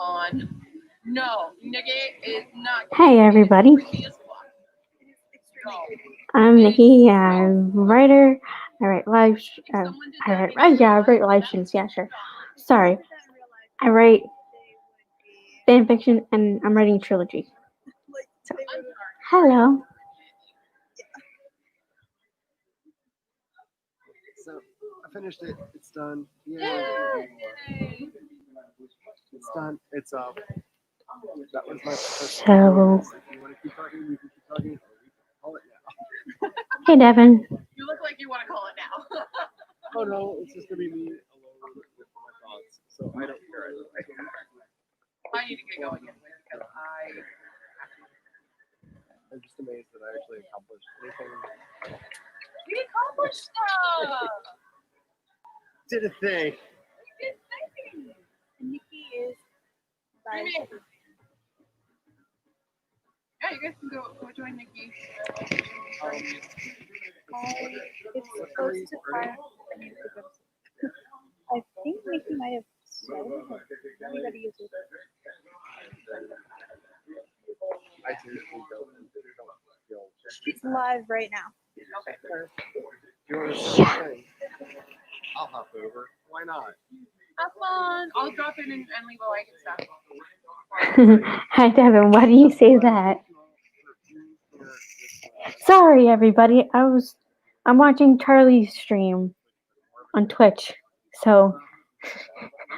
on. No, Nikki is not. Hey everybody, I'm Nikki. I'm a writer. I write live. I write live streams. Yeah, sure. Sorry, I write fan fiction, and I'm writing a trilogy. So, hello. So I finished it. It's done. Yay! It's done. It's up. That was my first. So, If you want to keep talking, we can keep talking. Or we can call it now. hey Devin. You look like you want to call it now. Oh no, it's just gonna be me alone with my thoughts. So I don't care anyway. I need to get going anyway because I'm just amazed that I actually accomplished anything. we accomplished stuff. Did a thing. Nikki is Yeah, you guys can go join Nikki. it's supposed to fire. I think Nikki might have started it. Everybody uses it. I seriously don't feel. It's live right now. Okay. Do you want to say anything? I'll hop over. Why not? Have fun. I'll drop in and leave a like and stuff. Hi Devin. Why do you say that? Sorry everybody. I'm watching Charlie's stream on Twitch, so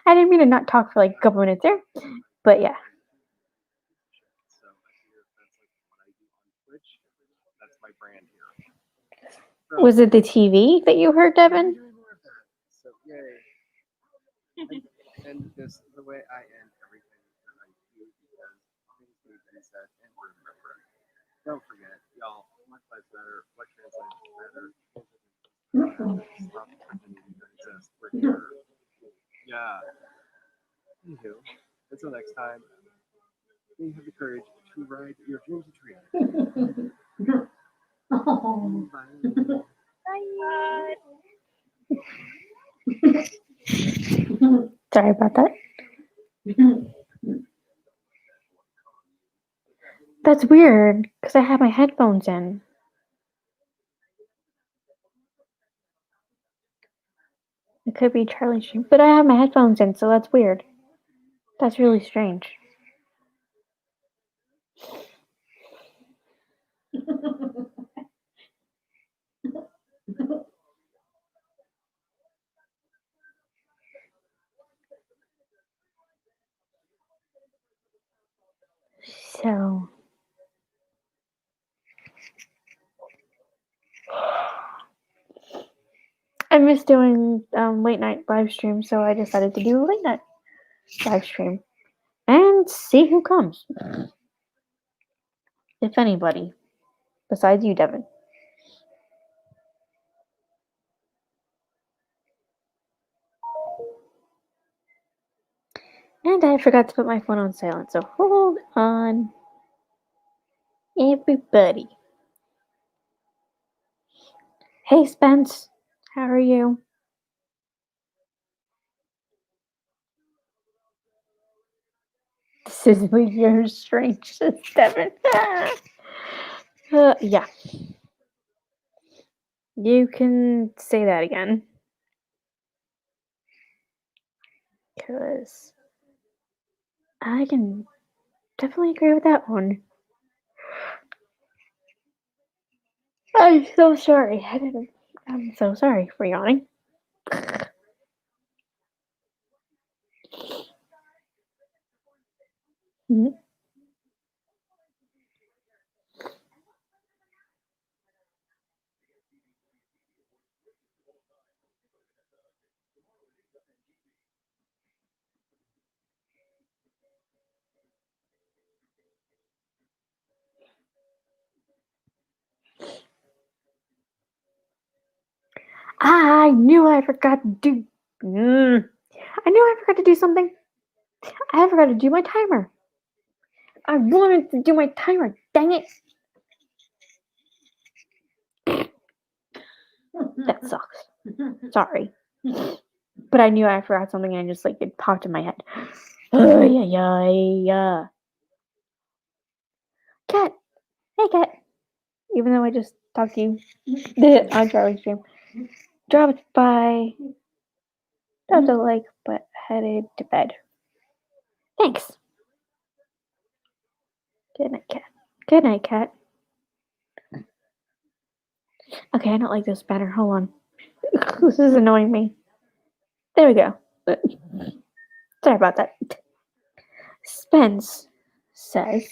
I didn't mean to not talk for like a couple minutes there, but yeah. So I figure that's like what I do on Twitch. That's my brand here. So, Was it the TV that you heard, Devin? doing more of that. So yay. And this is the way I end everything that I do because things need to be said and remember. Don't forget, y'all, what lives matter, what translations matter. Stop pretending to exist. We're here. Yeah. Anywho, until next time, may you have the courage to ride your dreams to reality. Bye. Sorry about that. That's weird because I have my headphones in. It could be Charlie's stream, but I have my headphones in, so that's weird. That's really strange. So, I miss doing late night live streams, so I decided to do a late night live stream and see who comes, if anybody, besides you, Devin. And I forgot to put my phone on silent, so hold on, everybody. Hey, Spence, how are you? This is your strange, Devin. Yeah. You can say that again. Because I can definitely agree with that one. I'm so sorry. I'm so sorry for yawning. Mhm. I knew I forgot to do. I knew I forgot to do something. I forgot to do my timer. I wanted to do my timer. Dang it. That sucks. Sorry. But I knew I forgot something and it popped in my head. Yeah. Cat. Hey, cat. Even though I just talked to you on Charlie's stream. Dropped by. Dropped a like, but headed to bed. Thanks. Good night, cat. Good night, cat. Okay, I don't like this banner. Hold on. This is annoying me. There we go. Sorry about that. Spence says,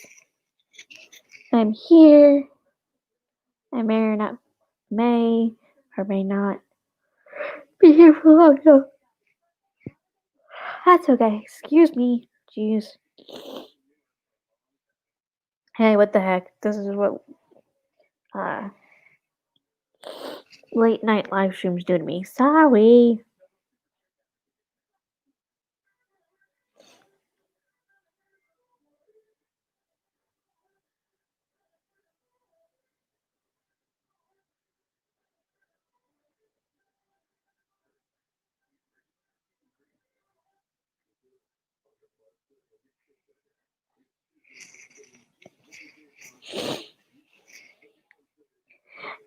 I'm here. I may or may not be here for long enough. That's okay. Excuse me. Jeez. Hey, what the heck? This is what late night live streams do to me. Sorry.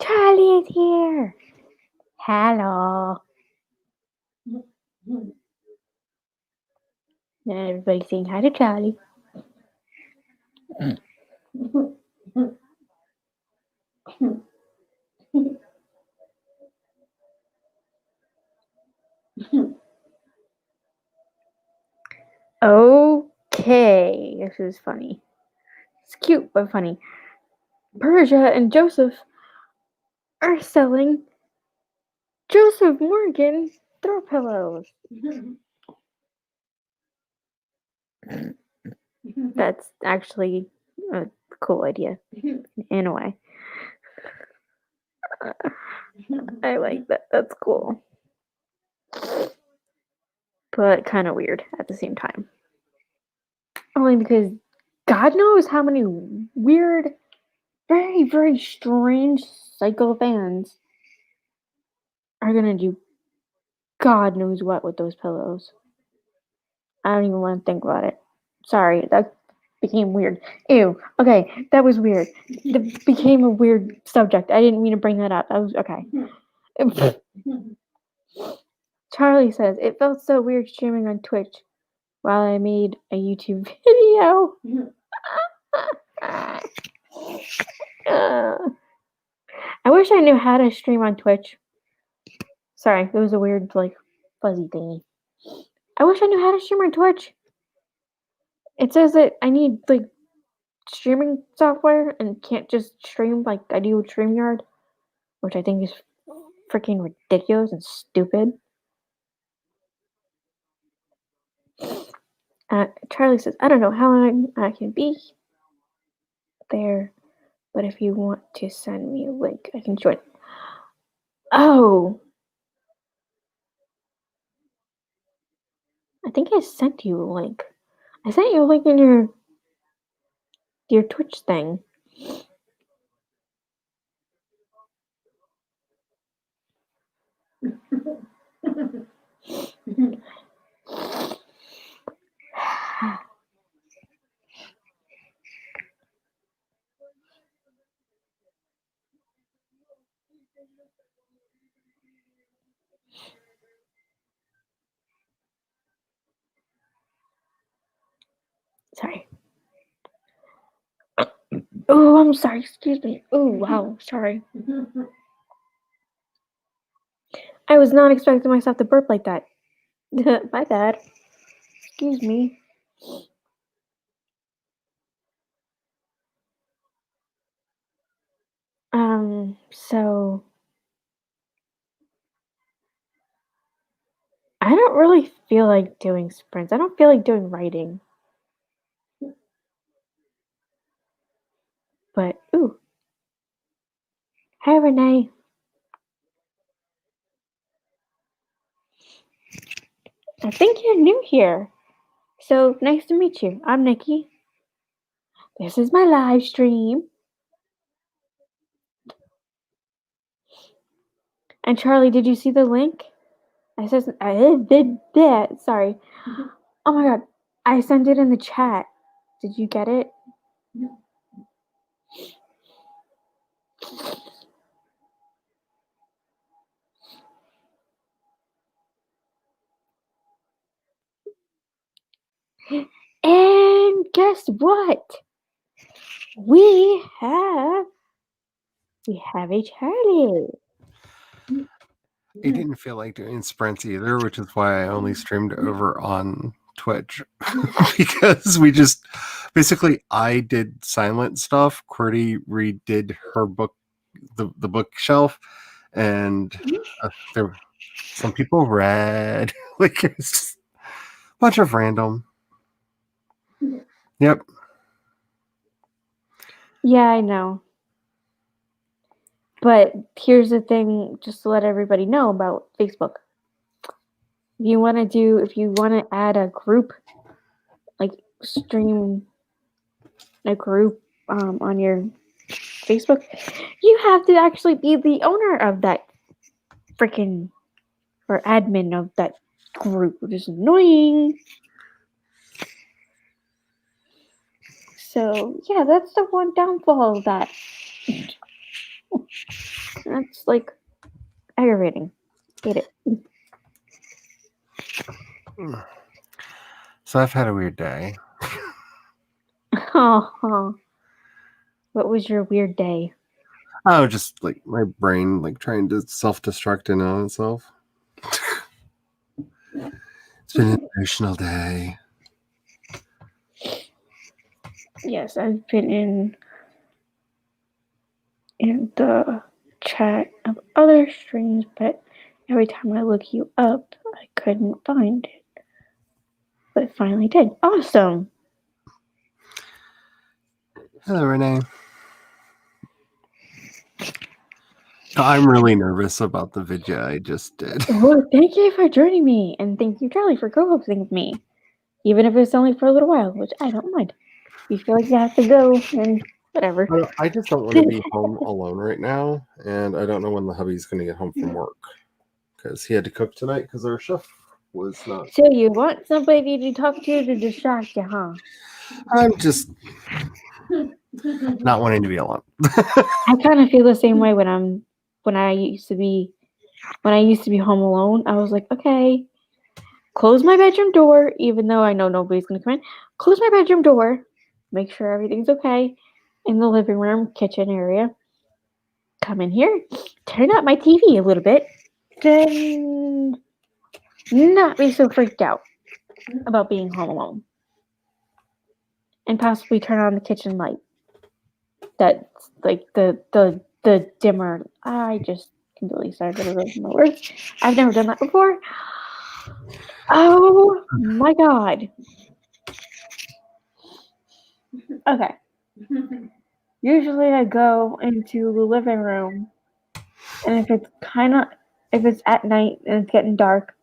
Charlie is here. Hello. Everybody saying hi to Charlie. Okay. This is funny. It's cute but funny. Persia and Joseph are selling Joseph Morgan throw pillows. That's actually a cool idea in a way. I like that. That's cool. But kind of weird at the same time. Only because God knows how many weird, very, very strange psycho fans are gonna do God knows what with those pillows. I don't even want to think about it. Sorry, that became weird. Ew. Okay, that was weird. That became a weird subject. I didn't mean to bring that up. That was okay. Charlie says, it felt so weird streaming on Twitch while I made a YouTube video. I wish I knew how to stream on Twitch. Sorry, it was a weird, fuzzy thingy. I wish I knew how to stream on Twitch. It says that I need, streaming software and can't just stream like I do with StreamYard, which I think is freaking ridiculous and stupid. Charlie says, I don't know how long I can be there, but if you want to send me a link, I can join. Oh, I think I sent you a link. I sent you a link in your Twitch thing. Sorry. Oh, I'm sorry. Excuse me. Oh, wow. Sorry. I was not expecting myself to burp like that. My bad. Excuse me. So I don't really feel like doing sprints. I don't feel like doing writing. But ooh. Hi Renee. I think you're new here. So nice to meet you. I'm Nikki. This is my live stream. And Charlie, did you see the link? I did that. Sorry. Oh my god. I sent it in the chat. Did you get it? And guess what? We have a Charlie. It didn't feel like doing sprints either, which is why I only streamed over on Twitch. Because we just basically I did silent stuff. Qwerty redid her book, the bookshelf, and there some people read like it's a bunch of random. Yep. Yeah, I know. But here's the thing, just to let everybody know about Facebook. If you want to add a group, like stream a group on your Facebook, you have to actually be the owner of that freaking, or admin of that group, which is annoying. So yeah, that's the one downfall of that. That's like aggravating. Hate it. So I've had a weird day. Oh, what was your weird day? Oh, just like my brain like trying to self-destruct in on itself. It's been an emotional day. Yes, I've been in the chat of other streams, but every time I look you up, I couldn't find it. But it finally did. Awesome. Hello, Renee. I'm really nervous about the video I just did. Well, thank you for joining me, and thank you, Charlie, for co-hosting with me. Even if it's only for a little while, which I don't mind. You feel like you have to go, and whatever. I just don't want to be home alone right now, and I don't know when the hubby's going to get home from work because he had to cook tonight because our chef was not. So you want somebody to talk to distract you, huh? I'm just not wanting to be alone. I kind of feel the same way when I used to be home alone. I was like, okay, close my bedroom door, even though I know nobody's gonna come in. Close my bedroom door, make sure everything's okay in the living room, kitchen area. Come in here, turn up my TV a little bit, then not be so freaked out about being home alone, and possibly turn on the kitchen light. That's like the dimmer. I just completely started losing my words. I've never done that before. Oh my god. Okay. Usually I go into the living room, and if it's at night and it's getting dark,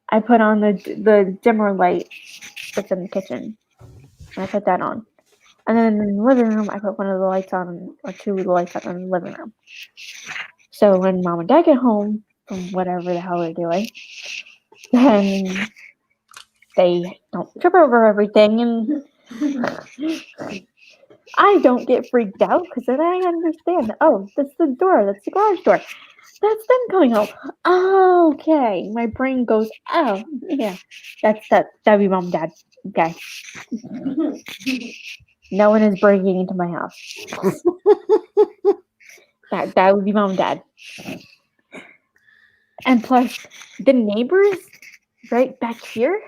I put on the dimmer light that's in the kitchen. And I put that on. And then in the living room, I put one of the lights on, or two of the lights on in the living room. So when mom and dad get home from whatever the hell they're doing, then they don't trip over everything, and I don't get freaked out because then I understand. Oh, that's the door. That's the garage door. That's them coming home. Okay, my brain goes. Oh, yeah, that'd be mom and dad. Okay, no one is breaking into my house. That would be mom and dad. And plus, the neighbors right back here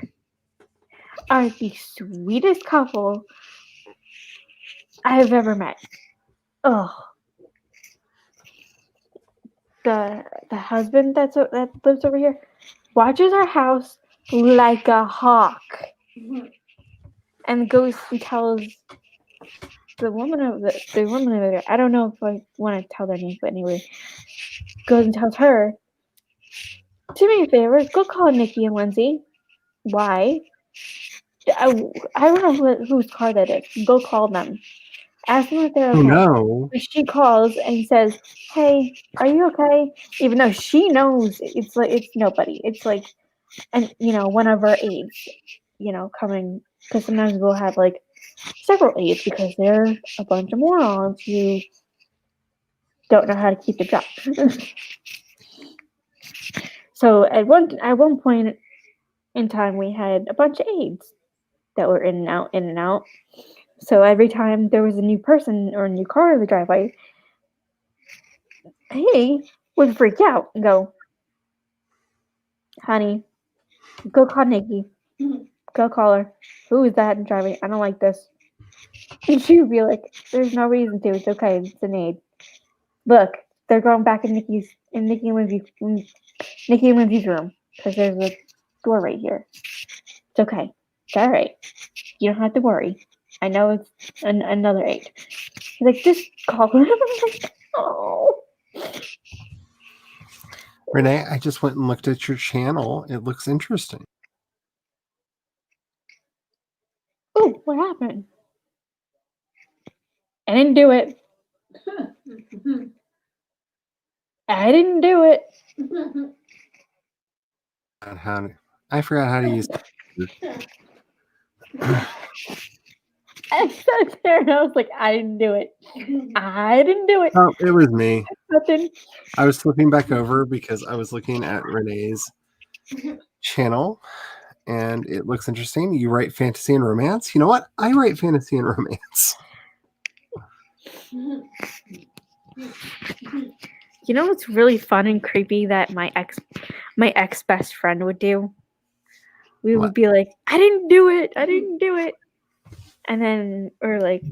are the sweetest couple I have ever met. Oh, the husband that lives over here watches our house like a hawk, and goes and tells the woman over there. I don't know if I want to tell their name, but anyway, goes and tells her, do me a favor, go call Nikki and Lindsay. Why? I don't know whose car that is. Go call them. Ask them if they're okay. Oh no. She calls and says, hey, are you okay? Even though she knows it's nobody. It's like, and one of our aides, coming Because sometimes we'll have like several aides because they're a bunch of morons who don't know how to keep the job. So at one point in time, we had a bunch of aides that were in and out, in and out. So every time there was a new person or a new car in the driveway, he would freak out and go, "Honey, go call Nikki. Go call her. Who is that driving? I don't like this." And she would be like, "There's no reason to. It's okay. It's an aide. Look, they're going back in Nikki and Lindsay's room because there's a door right here. It's okay. It's all right. You don't have to worry. I know it's another aide." She's like, "Just call her." I'm like, "Oh." Renee, I just went and looked at your channel. It looks interesting. Oh, what happened? I didn't do it. I didn't do it. I forgot how to use. I sat there and I was like, I didn't do it. I didn't do it. Oh, it was me. Nothing. I was flipping back over because I was looking at Renee's channel, and it looks interesting. You write fantasy and romance. You know what? I write fantasy and romance. You know what's really fun and creepy that my ex best friend would do? We would What? be like, I didn't do it. I didn't do it. And then, or like,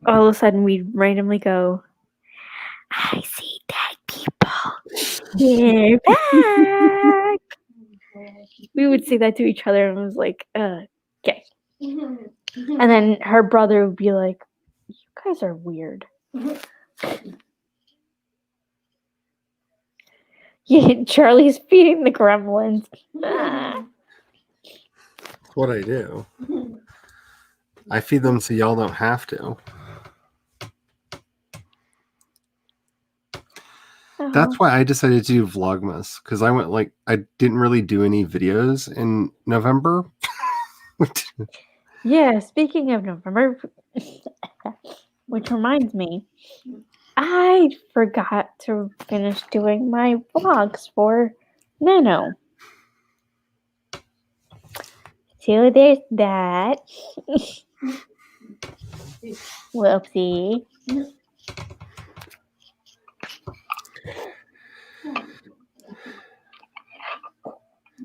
all of a sudden we'd randomly go, I see dead people. They're back. We would say that to each other and it was like, okay. And then her brother would be like, you guys are weird. Yeah, Charlie's feeding the gremlins. That's what I do. I feed them so y'all don't have to. That's why I decided to do Vlogmas, because I didn't really do any videos in November. Yeah, speaking of November, which reminds me, I forgot to finish doing my vlogs for Nano. So there's that. Whoopsie.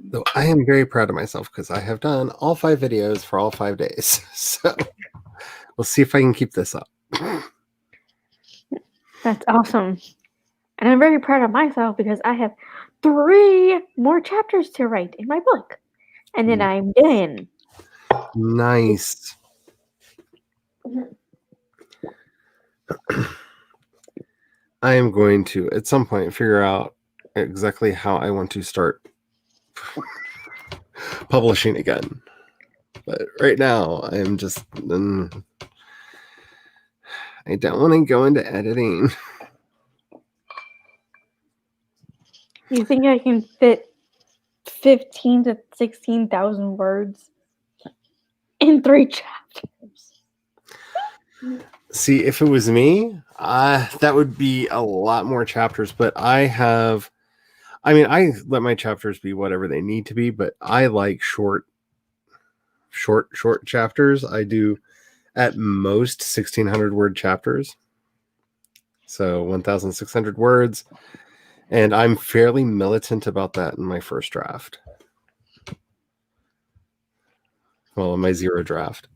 Though I am very proud of myself because I have done all 5 videos for all 5 days. So we'll see if I can keep this up. That's awesome. And I'm very proud of myself because I have 3 more chapters to write in my book. And then I'm done. Nice. I am going to, at some point, figure out exactly how I want to start publishing again. But right now, I am just... I don't want to go into editing. You think I can fit 15 to 16,000 words in 3 chapters? See, if it was me, that would be a lot more chapters. But I let my chapters be whatever they need to be. But I like short chapters. I do at most 1,600 word chapters. So 1,600 words. And I'm fairly militant about that in my first draft. Well, in my 0 draft.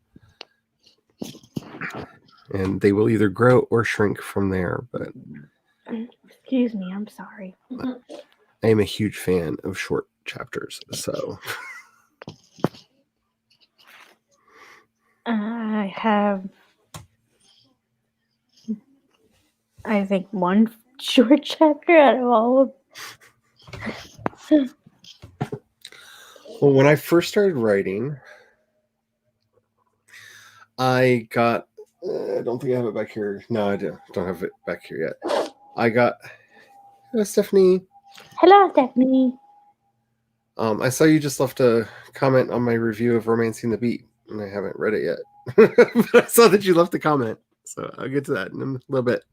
And they will either grow or shrink from there. But Excuse me, I'm sorry. I am a huge fan of short chapters. So I have, I think, 1 short chapter out of all of them. well, when I first started writing, I got... I don't think I have it back here. No, I don't have it back here yet. I got... Hello, Stephanie. Hello, Stephanie. I saw you just left a comment on my review of Romancing the Beat. and I haven't read it yet. But I saw that you left a comment, so I'll get to that in a little bit.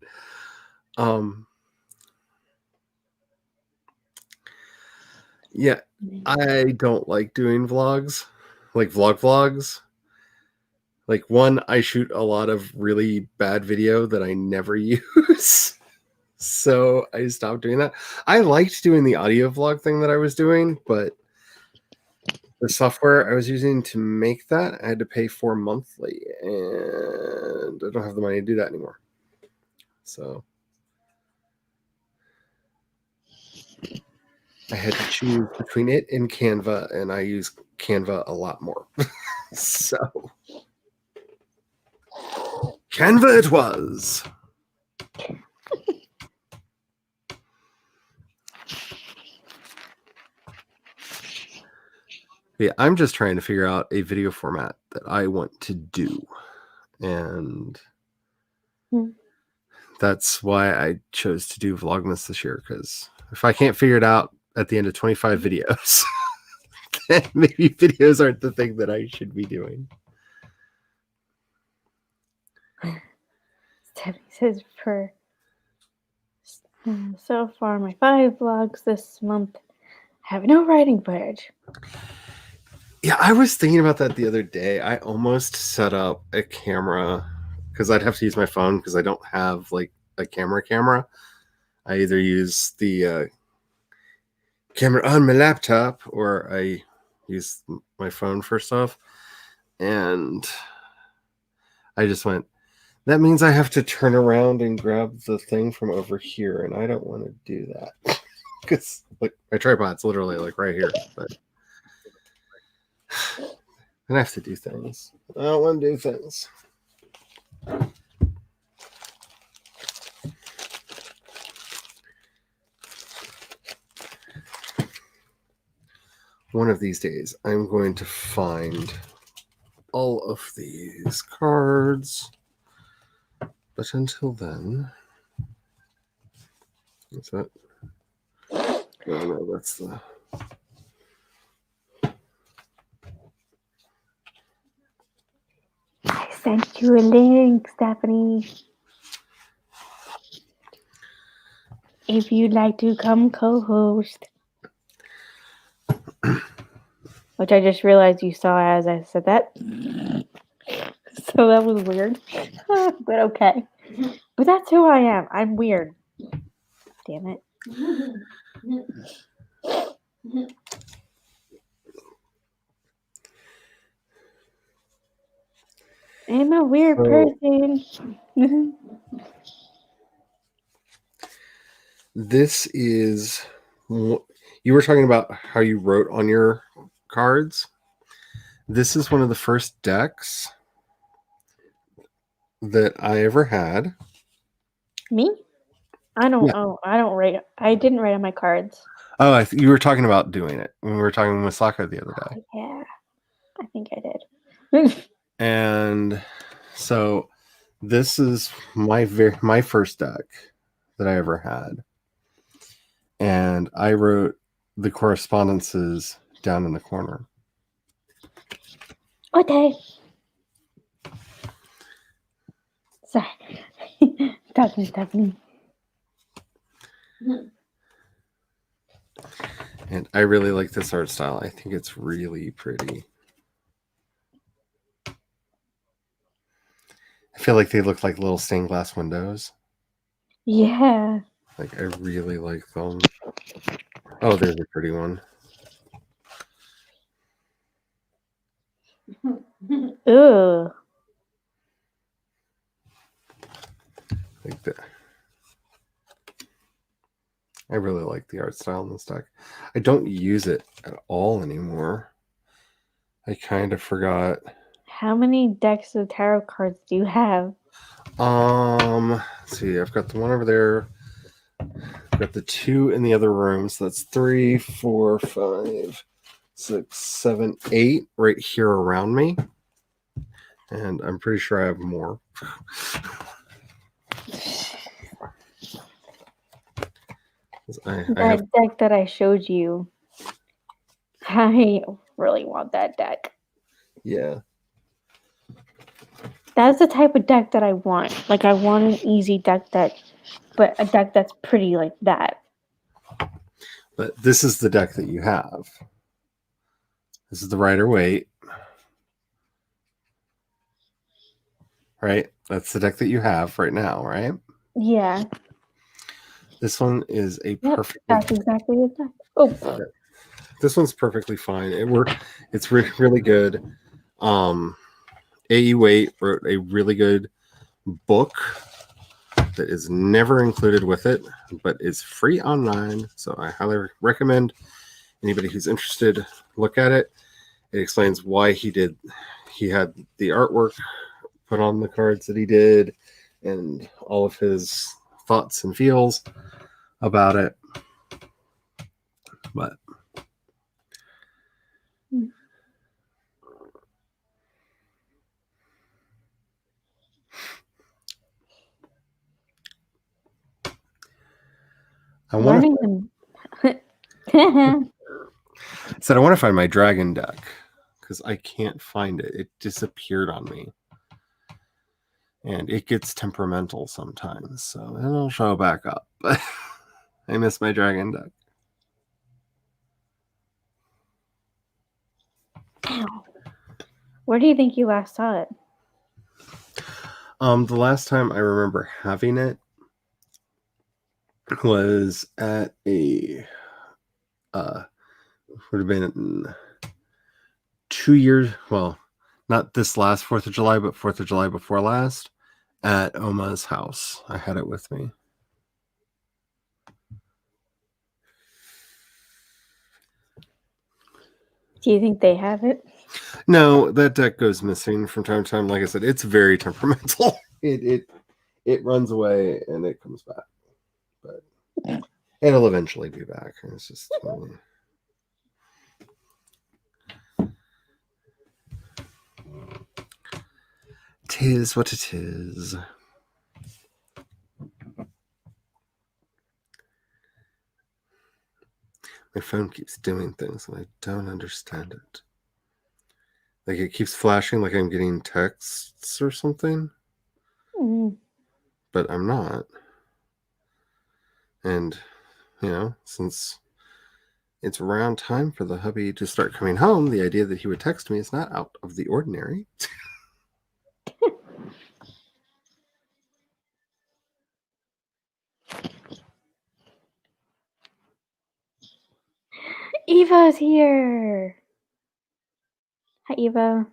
Yeah, I don't like doing vlogs, like vlogs. Like, one, I shoot a lot of really bad video that I never use. So I stopped doing that. I liked doing the audio vlog thing that I was doing, but the software I was using to make that, I had to pay for monthly, and I don't have the money to do that anymore. So I had to choose between it and Canva, and I use Canva a lot more. So Canva it was. Yeah, I'm just trying to figure out a video format that I want to do. And that's why I chose to do Vlogmas this year, because if I can't figure it out at the end of 25 videos, then maybe videos aren't the thing that I should be doing. Stephanie says for so far my 5 vlogs this month have no writing footage. Yeah, I was thinking about that the other day. I almost set up a camera because I'd have to use my phone because I don't have like a camera. I either use the camera on my laptop or I use my phone first off. And I just went, that means I have to turn around and grab the thing from over here. And I don't want to do that because like my tripod's literally like right here. But I have to do things. I don't want to do things. One of these days, I'm going to find all of these cards. But until then, what's that? No, that's the... I sent you a link, Stephanie. If you'd like to come co-host. Which I just realized you saw as I said that. So that was weird. But okay. But that's who I am. I'm weird. Damn it. I'm a weird person. This is... You were talking about how you wrote on your cards. This is one of the first decks that I ever had. Me? I don't. Yeah. Oh, I don't write. I didn't write on my cards. Oh, you were talking about doing it when we were talking with Saka the other day. Yeah, I think I did. And so this is my first deck that I ever had, and I wrote the correspondences down in the corner. Okay. Sorry. Talking Stephanie. And I really like this art style. I think it's really pretty. I feel like they look like little stained glass windows. Yeah. Like, I really like them. Oh, there's a pretty one. Ooh. Like that. I really like the art style in this deck. I don't use it at all anymore. I kind of forgot. How many decks of tarot cards do you have? Let's see. I've got the one over there. I've got the 2 in the other room. So that's 3, 4, 5, 6, 7, 8 right here around me. And I'm pretty sure I have more. That deck that I showed you. I really want that deck. Yeah. That's the type of deck that I want. Like, I want an easy deck but a deck that's pretty like that. But this is the deck that you have. This is the Rider-Waite. Right? That's the deck that you have right now, right? Yeah. This one is a Yep, perfect. that's exactly the deck. Oh. This one's perfectly fine. It's really good. A.E. Waite wrote a really good book that is never included with it, but is free online. So I highly recommend anybody who's interested look at it. It explains why he had the artwork put on the cards that he did, and all of his thoughts and feels about it. But I want to find my dragon deck because I can't find it. It disappeared on me. And it gets temperamental sometimes, so it'll show back up. But I miss my dragon deck. Ow. Where do you think you last saw it? The last time I remember having it was at a would have been 2 years. Well, not this last 4th of July, but 4th of July before last at Oma's house. I had it with me. Do you think they have it? No, that deck goes missing from time to time. Like I said, it's very temperamental. It runs away and it comes back, but it'll eventually be back. It's just tis what it is. My phone keeps doing things and I don't understand it. Like it keeps flashing like I'm getting texts or something. But I'm not. And, since it's around time for the hubby to start coming home, the idea that he would text me is not out of the ordinary. Eva's here. Hi, Eva.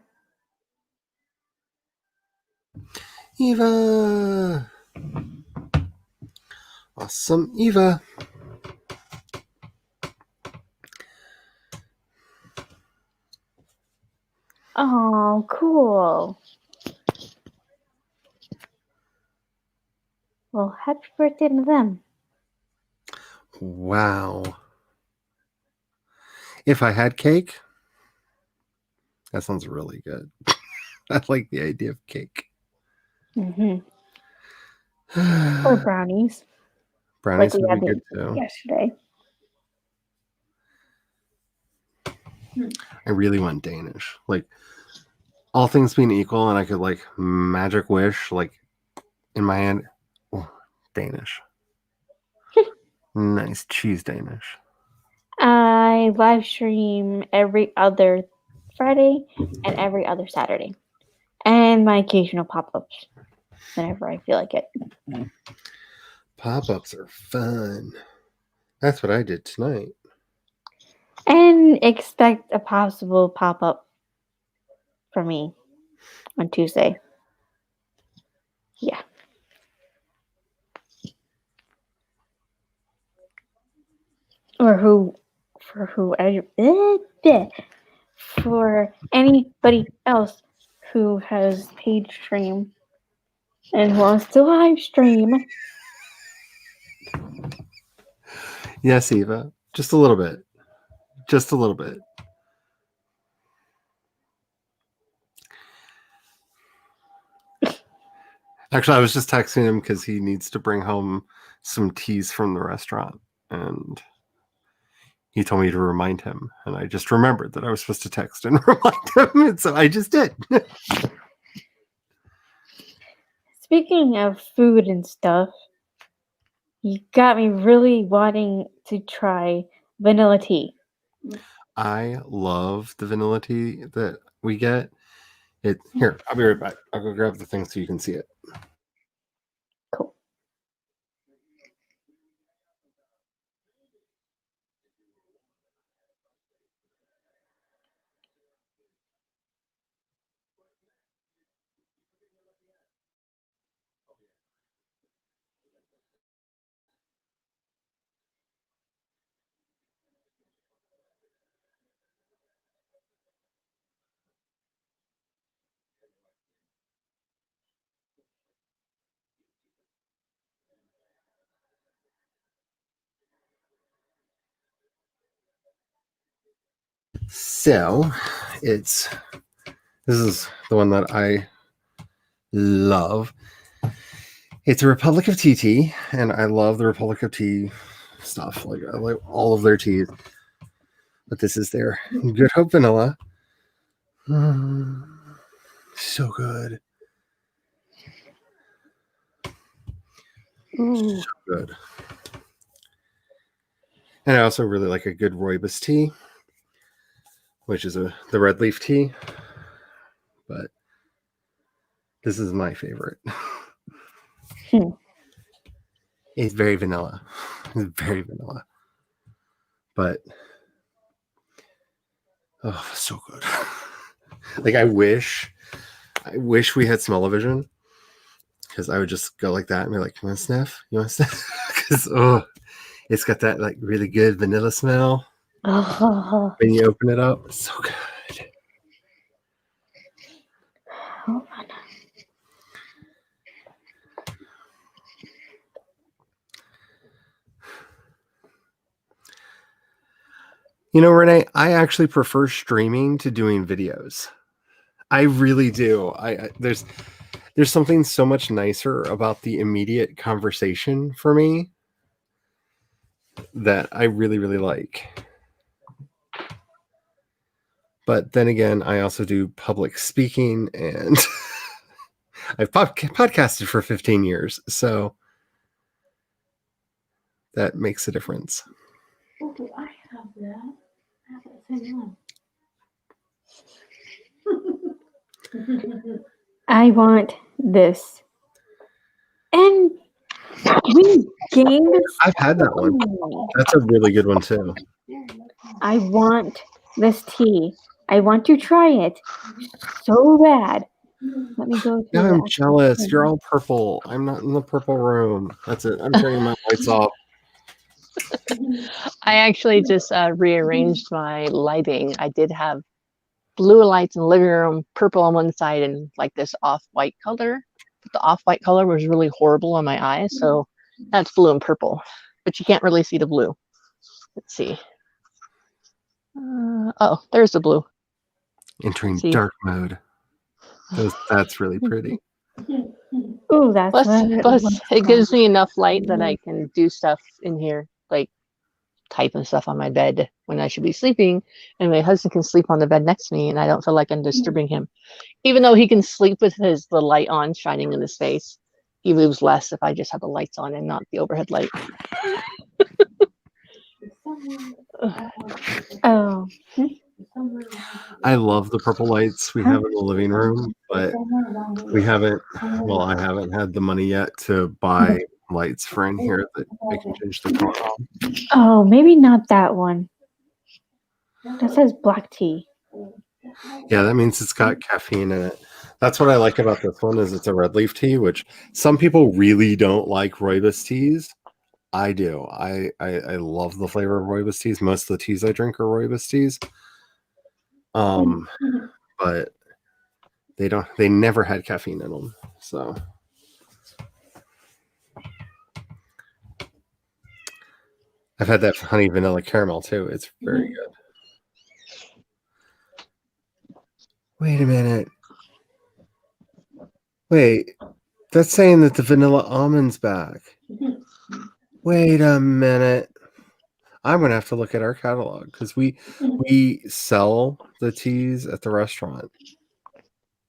Eva! Awesome, Eva. Oh, cool. Well, happy birthday to them. Wow. If I had cake, that sounds really good. I like the idea of cake. Or brownies. Brownies like we would be had good too. Yesterday. I really want Danish. Like, all things being equal, and I could, like, magic wish, like, in my hand. Oh, Danish. Nice cheese Danish. I live stream every other Friday and every other Saturday. And my occasional pop-ups whenever I feel like it. Pop-ups are fun. That's what I did tonight. And expect a possible pop-up for me on Tuesday. Yeah. For anybody else who has paid stream and wants to live stream. Yes, Eva. Just a little bit. Just a little bit. Actually, I was just texting him because he needs to bring home some teas from the restaurant. And he told me to remind him. And I just remembered that I was supposed to text and remind him. And so I just did. speaking of food and stuff, you got me really wanting to try vanilla tea. I love the vanilla tea that we get. Here, I'll be right back. I'll go grab the thing so you can see it. Cool. So, this is the one that I love. It's a Republic of Tea, and I love the Republic of Tea stuff. Like I like all of their teas, but this is their Good Hope Vanilla. So good. Ooh. So good. And I also really like a good rooibos tea, which is the red leaf tea. But this is my favorite. It's very vanilla. It's very vanilla. But oh, so good. Like I wish we had smell-o-vision, because I would just go like that and be like, "You want to sniff? You want to sniff?" Because it's got that like really good vanilla smell Oh. when you open it up. It's so good. Hold on. You know, Renee, I actually prefer streaming to doing videos. I really do. There's something so much nicer about the immediate conversation for me that I really, really like. But then again, I also do public speaking, and I've podcasted for 15 years, so that makes a difference. Oh, I have that. I have that same one. I want this. And we gained. I've had that one. That's a really good one too. I want this tea. I want to try it so bad. Let me go to Now I'm the jealous. You're all purple. I'm not in the purple room. That's it. I'm turning my lights off. I actually just rearranged my lighting. I did have blue lights in the living room, purple on one side, and like this off-white color. But the off-white color was really horrible on my eyes, so that's blue and purple. But you can't really see the blue. Let's see. Oh, there's the blue. Entering See? dark mode. That's really pretty. Ooh, that's Plus, it gives me enough light that I can do stuff in here, like type and stuff on my bed when I should be sleeping, and my husband can sleep on the bed next to me, and I don't feel like I'm disturbing him. Even though he can sleep with the light on shining in his face, he moves less if I just have the lights on and not the overhead light. Oh. I love the purple lights we have in the living room, but we haven't, well, I haven't had the money yet to buy lights for in here that I can change the color on. Oh, maybe not that one. That says black tea. Yeah, that means it's got caffeine in it. That's what I like about this one, is it's a red leaf tea, which some people really don't like rooibos teas. I do. I love the flavor of rooibos teas. Most of the teas I drink are rooibos teas. But they never had caffeine in them. So I've had that honey vanilla caramel too. It's very good. Wait a minute. Wait, that's saying that the vanilla almond's back. Wait a minute. I'm gonna have to look at our catalog, because we sell the teas at the restaurant,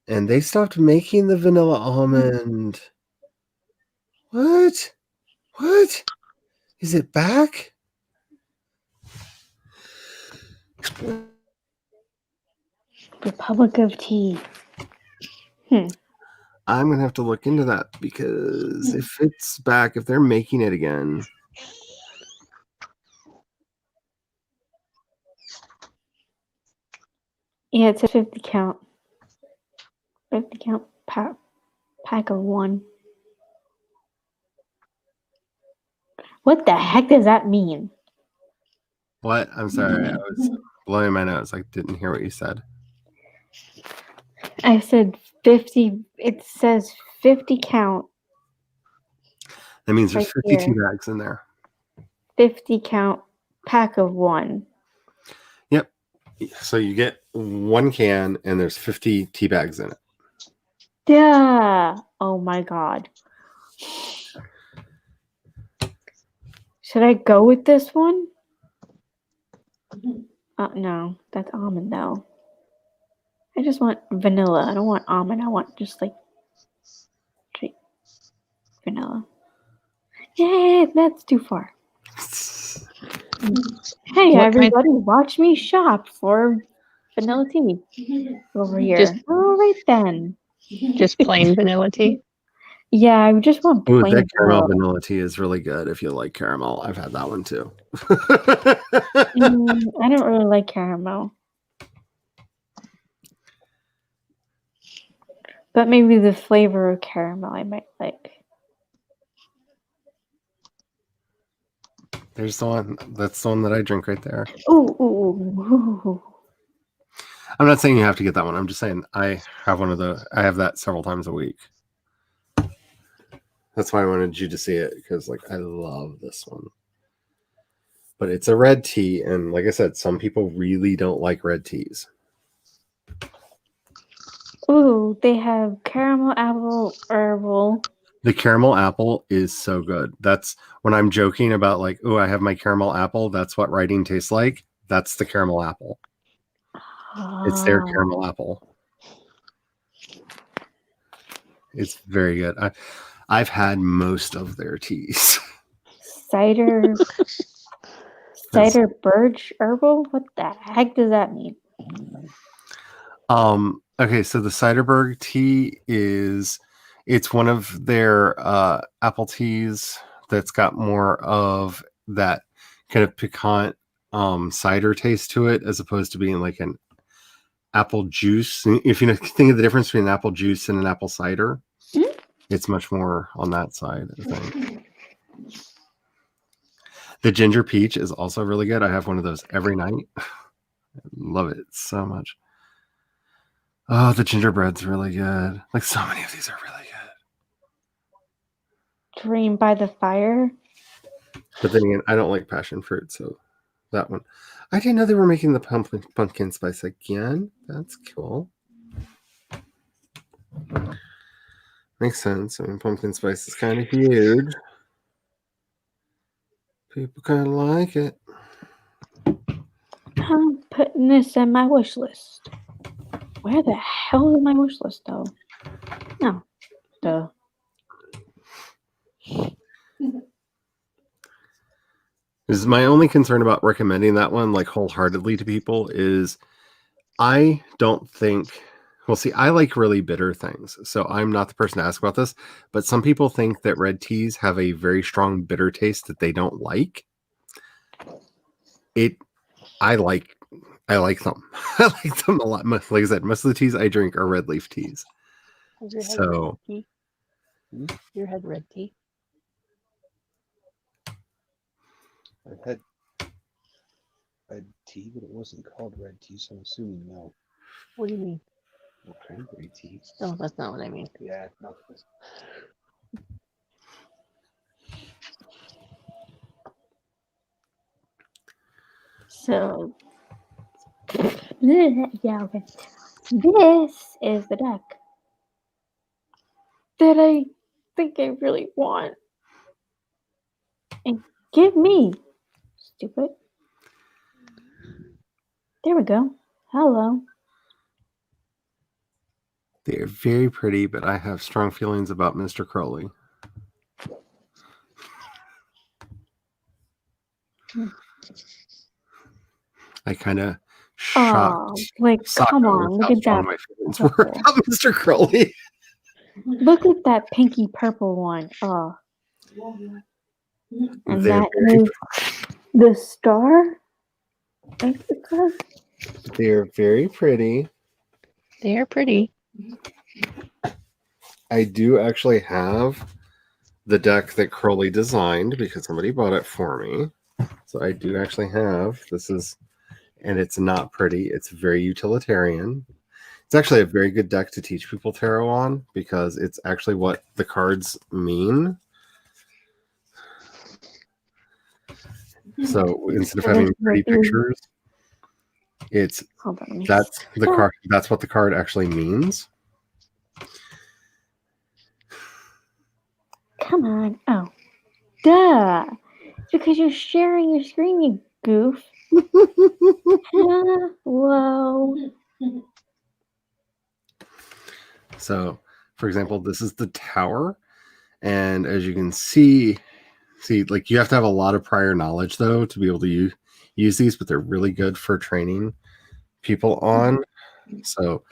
and they stopped making the vanilla almond. What? What? Is it back? Republic of Tea. I'm gonna have to look into that because if it's back, if they're making it again, Yeah, it's a 50 count. 50 count pack of 1. What the heck does that mean? what? I'm sorry, I was blowing my nose. I didn't hear what you said. I said 50. It says 50 count. That means there's Right 52 here. bags in there. 50 count pack of 1. Yep. So you get 1 can and there's 50 tea bags in it. Yeah. Oh my god. Should I go with this one? No, that's almond though. I just want vanilla. I don't want almond. I want just like straight vanilla. Yeah, that's too far. Hey, What everybody, watch me shop for vanilla tea over here. Just- All right then. Just plain vanilla tea? Yeah, I just want Ooh, plain that caramel vanilla. vanilla tea is really good if you like caramel. I've had that one too. I don't really like caramel. But maybe the flavor of caramel I might like. There's the one. That's the one that I drink right there. Ooh. I'm not saying you have to get that one. I'm just saying I have one of the. I have that several times a week. That's why I wanted you to see it because, like, I love this one. But it's a red tea, and like I said, some people really don't like red teas. Ooh, they have caramel apple herbal. The caramel apple is so good. That's when I'm joking about like, oh, I have my caramel apple. That's what writing tastes like. That's the caramel apple. It's their caramel apple. It's very good. I've had most of their teas. Cider birch herbal? What the heck does that mean? Okay, so the Ciderberg tea it's one of their apple teas that's got more of that kind of piquant cider taste to it as opposed to being like an apple juice. If you think of the difference between an apple juice and an apple cider, it's much more on that side, I think. The ginger peach is also really good. I have one of those every night. I love it so much. Oh, the gingerbread's really good. Like so many of these are really good. Dream by the fire. But then again, I don't like passion fruit, so that one. I didn't know they were making the pumpkin spice again. That's cool. Makes sense. I mean, pumpkin spice is kind of huge. People kind of like it. I'm putting this in my wish list. Where the hell is my wish list, though? No. Duh. Is my only concern about recommending that one like wholeheartedly to people is I don't think. Well, see, I like really bitter things, so I'm not the person to ask about this. But some people think that red teas have a very strong bitter taste that they don't like. I like them. I like them a lot. Like I said, most of the teas I drink are red leaf teas. Has your head So, red tea? Your head red tea? I've had red tea, but it wasn't called red tea, so I'm assuming no. What do you mean? Well, cranberry tea. No, that's not what I mean. Yeah, not this. So, yeah, okay. This is the deck that I think I really want. And give me, stupid. There we go. Hello. they're very pretty, but I have strong feelings about Mr. Crowley. I kind of shocked Oh, like, come Sako on, look how at fond that my feelings were purple. about Mr. Crowley. Look at that pinky purple one. Oh. And They're that is the star? they're very pretty. They are pretty. I do actually have the deck that Crowley designed because somebody bought it for me. So I do actually have and it's not pretty. It's very utilitarian. It's actually a very good deck to teach people tarot on because it's actually what the cards mean. So instead of having pretty pictures, that's the card. That's what the card actually means. Come on. Oh. Duh. Because you're sharing your screen, you goof. Whoa. So, for example, this is the tower. And as you can see, like you have to have a lot of prior knowledge though to be able to use these, but they're really good for training people on. So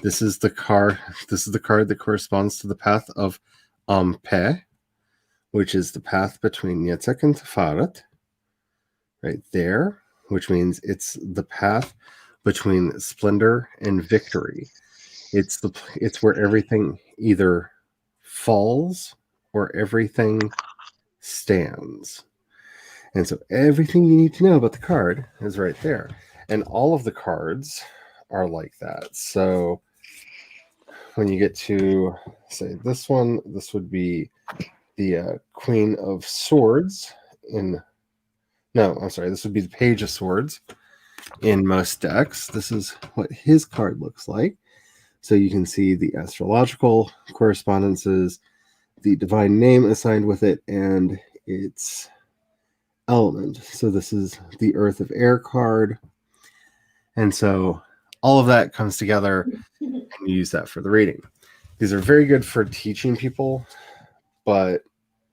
this is the card. This is the card that corresponds to the path of Pe, which is the path between Yetzek and Tefaret, right there, which means it's the path between splendor and victory. It's where everything either falls or everything stands. And so everything you need to know about the card is right there. And all of the cards are like that. So when you get to, say, this one, this would be the Queen of Swords this would be the Page of Swords in most decks. This is what his card looks like. So you can see the astrological correspondences, the divine name assigned with it, and its element. So this is the Earth of Air card. And so all of that comes together and you use that for the reading. These are very good for teaching people, but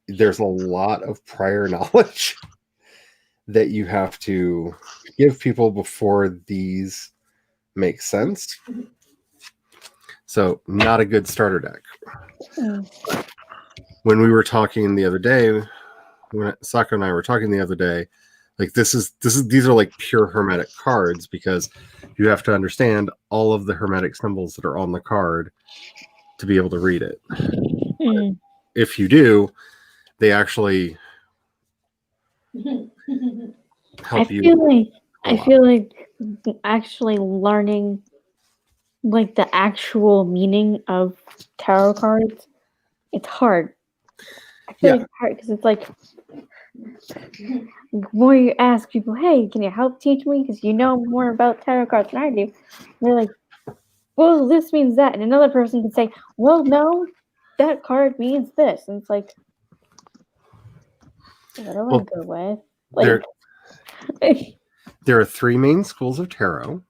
there's a lot of prior knowledge that you have to give people before these make sense. So not a good starter deck. When we were talking the other day, when Sako and I were talking the other day, like these are like pure hermetic cards because you have to understand all of the hermetic symbols that are on the card to be able to read it. If you do, they actually help you. I feel like actually learning like the actual meaning of tarot cards, it's hard. I feel like it's hard because it's like when you ask people, hey, can you help teach me? Because you know more about tarot cards than I do. They're like, well, this means that. And another person can say, well, no, that card means this. And it's like, what do I go with? Like, there are three main schools of tarot.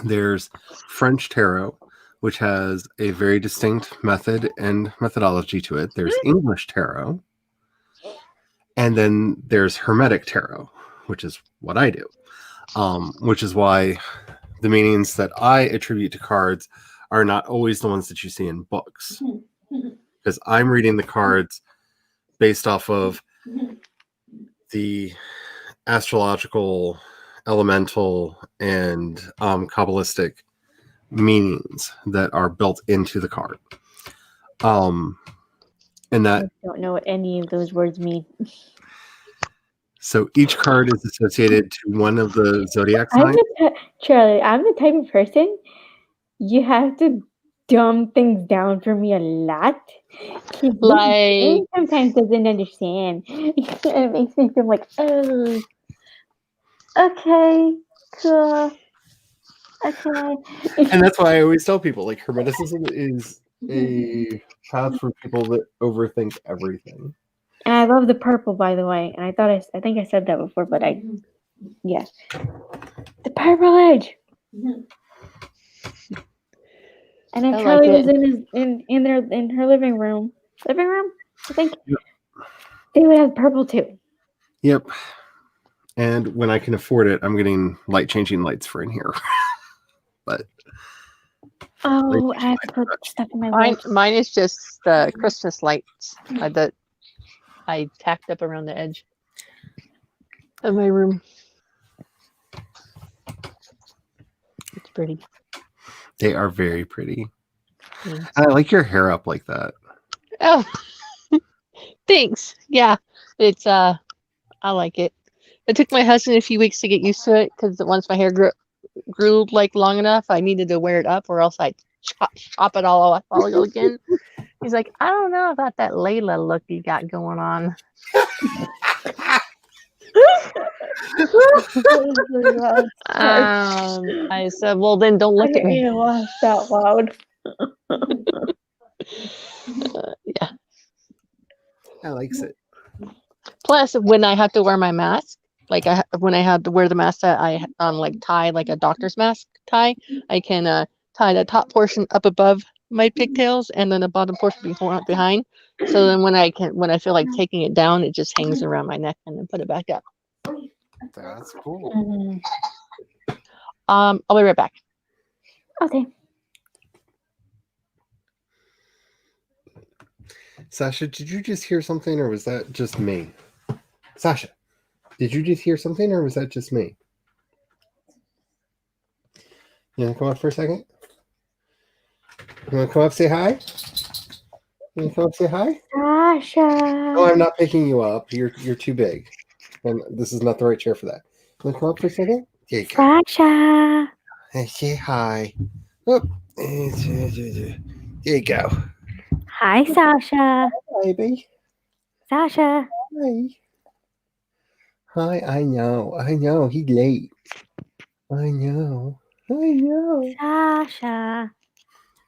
There's French tarot, which has a very distinct method and methodology to it. There's English tarot. And then there's Hermetic tarot, which is what I do. Which is why the meanings that I attribute to cards are not always the ones that you see in books. Because I'm reading the cards based off of the astrological, elemental, and Kabbalistic meanings that are built into the card. And that I don't know what any of those words mean. So each card is associated to one of the zodiac signs. Charlie, I'm the type of person you have to dumb things down for me a lot. Like Sometimes doesn't understand. It makes me feel like, oh, okay, cool, okay. And that's why I always tell people, like, Hermeticism is a path for people that overthink everything. And I love the purple, by the way. And I think I said that before, but yes, the purple edge. And then Charlie was in her living room. I think they would have purple too. Yep. And when I can afford it, I'm getting light changing lights for in here. But Oh, I have to put stuff in my lips. Mine is just the Christmas lights that I tacked up around the edge of my room. It's pretty. they are very pretty. Thanks. I like your hair up like that. Oh, thanks. Yeah, it's I like it. It took my husband a few weeks to get used to it because once my hair grew like long enough, I needed to wear it up, or else I'd chop it all off all again. He's like, I don't know about that Layla look you got going on. I said, well, then don't look at me. I laughed out loud. Yeah. I likes it. Plus, when I have to wear my mask, like when I have to wear the mask that I like tie like a doctor's mask tie, I can tie the top portion up above my pigtails and then the bottom portion behind. So then when I feel like taking it down, it just hangs around my neck and then put it back up. That's cool. Mm-hmm. I'll be right back. Okay. Sasha, did you just hear something or was that just me? Sasha, did you just hear something or was that just me? You want to come up for a second? You want to come up say hi? You want to come up say hi? Sasha. No, I'm not picking you up. You're too big. And this is not the right chair for that. You want to come up for a second? There you go. Sasha. Hey, say hi. Oh, there you go. Hi, Sasha. Baby. Sasha. Hi. Hi, I know. He's late. I know. Sasha.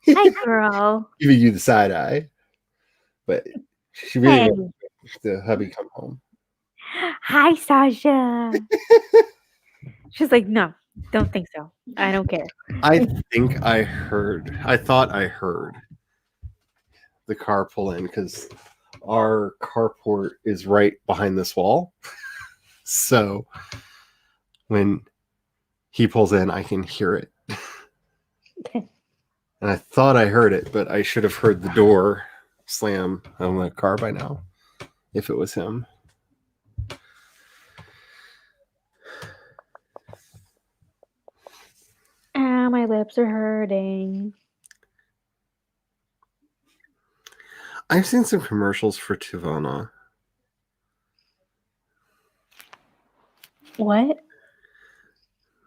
Hi, girl. Giving you the side eye. But she really Hey. wants the hubby come home. Hi, Sasha. She's like, no, don't think so. I don't care. I thought I heard the car pull in because our carport is right behind this wall. So when he pulls in, I can hear it. And I thought I heard it, but I should have heard the door slam on the car by now if it was him. Ah, my lips are hurting. I've seen some commercials for Tivana. What?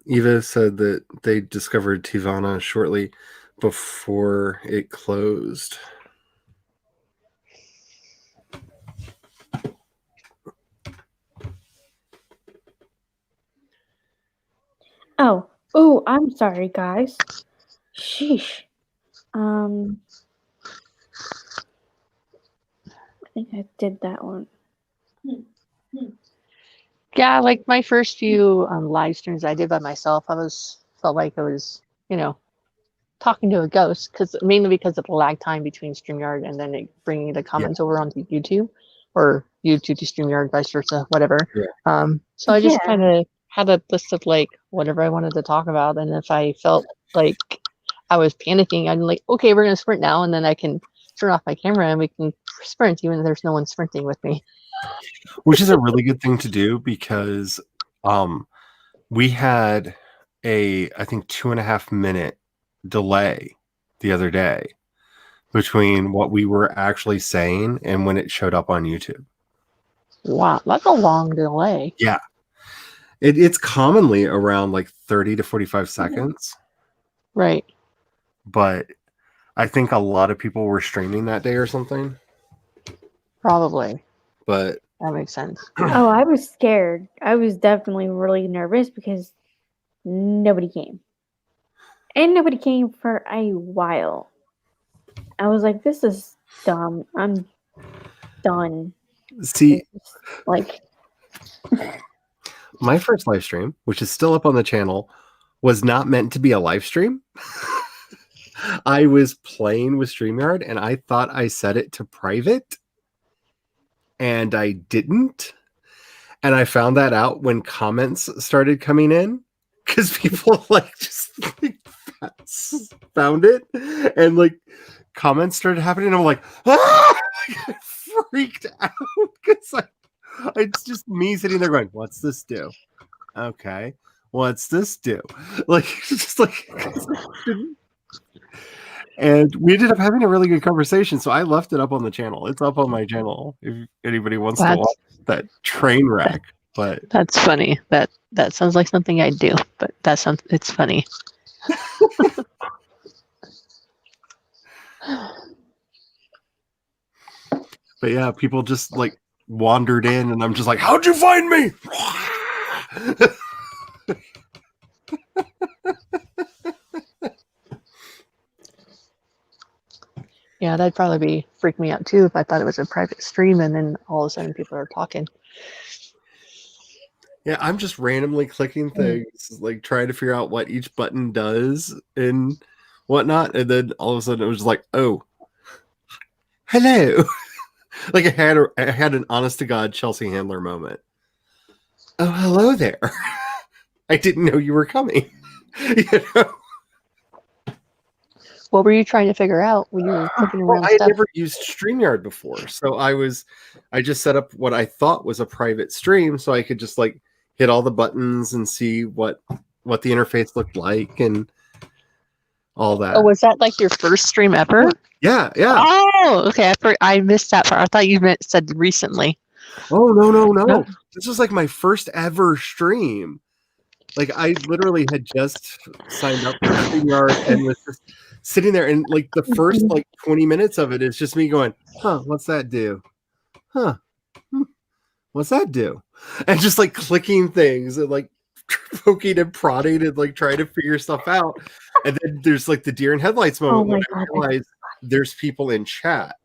Eva said that they discovered Tivana shortly before it closed. Oh, I'm sorry, guys. Sheesh. I think I did that one. Yeah, like my first few live streams I did by myself, felt like I was, talking to a ghost mainly because of the lag time between StreamYard and then bringing the comments over onto YouTube, or YouTube to StreamYard, vice versa, whatever. Yeah. So I just kind of had a list of like whatever I wanted to talk about, and if I felt like I was panicking, I'm like, okay, we're gonna sprint now, and then I can turn off my camera and we can sprint, even if there's no one sprinting with me. Which is a really good thing to do because we had I think 2.5 minute delay the other day between what we were actually saying and when it showed up on YouTube. Wow, that's a long delay. Yeah. It's commonly around like 30 to 45 seconds. Right. But I think a lot of people were streaming that day or something. Probably. But that makes sense. Oh, I was scared. I was definitely really nervous because nobody came. And nobody came for a while. I was like, this is dumb. I'm done. See, like my first live stream, which is still up on the channel, was not meant to be a live stream. I was playing with StreamYard and I thought I set it to private and I didn't. And I found that out when comments started coming in because people like just like, found it and like comments started happening. I'm like, ah! I freaked out because it's just me sitting there going, "What's this do?" Okay, what's this do? Like, just like, and we ended up having a really good conversation. So I left it up on the channel. It's up on my channel if anybody wants to watch that train wreck. But that's funny. That sounds like something I'd do. But it's funny. But yeah, people just like wandered in, and I'm just like, "How'd you find me?" Yeah, that'd probably freak me out too if I thought it was a private stream and then all of a sudden people are talking. Yeah, I'm just randomly clicking things, like trying to figure out what each button does and whatnot, and then all of a sudden it was just like, "Oh, hello!" Like I had an honest to God Chelsea Handler moment. Oh, hello there! I didn't know you were coming. You know? What were you trying to figure out when you were clicking around I had stuff? never used StreamYard before, so I just set up what I thought was a private stream, so I could just like hit all the buttons and see what the interface looked like and all that. Oh, was that like your first stream ever? Yeah. Oh, okay. I missed that part. I thought you said recently. Oh no! This was like my first ever stream. Like I literally had just signed up for StreamYard and was just sitting there, and like the first like 20 minutes of it is just me going, "Huh, what's that do? Huh, what's that do?" And just like clicking things and like poking and prodding and like trying to figure stuff out. And then there's like the deer in headlights moment when I realize there's people in chat,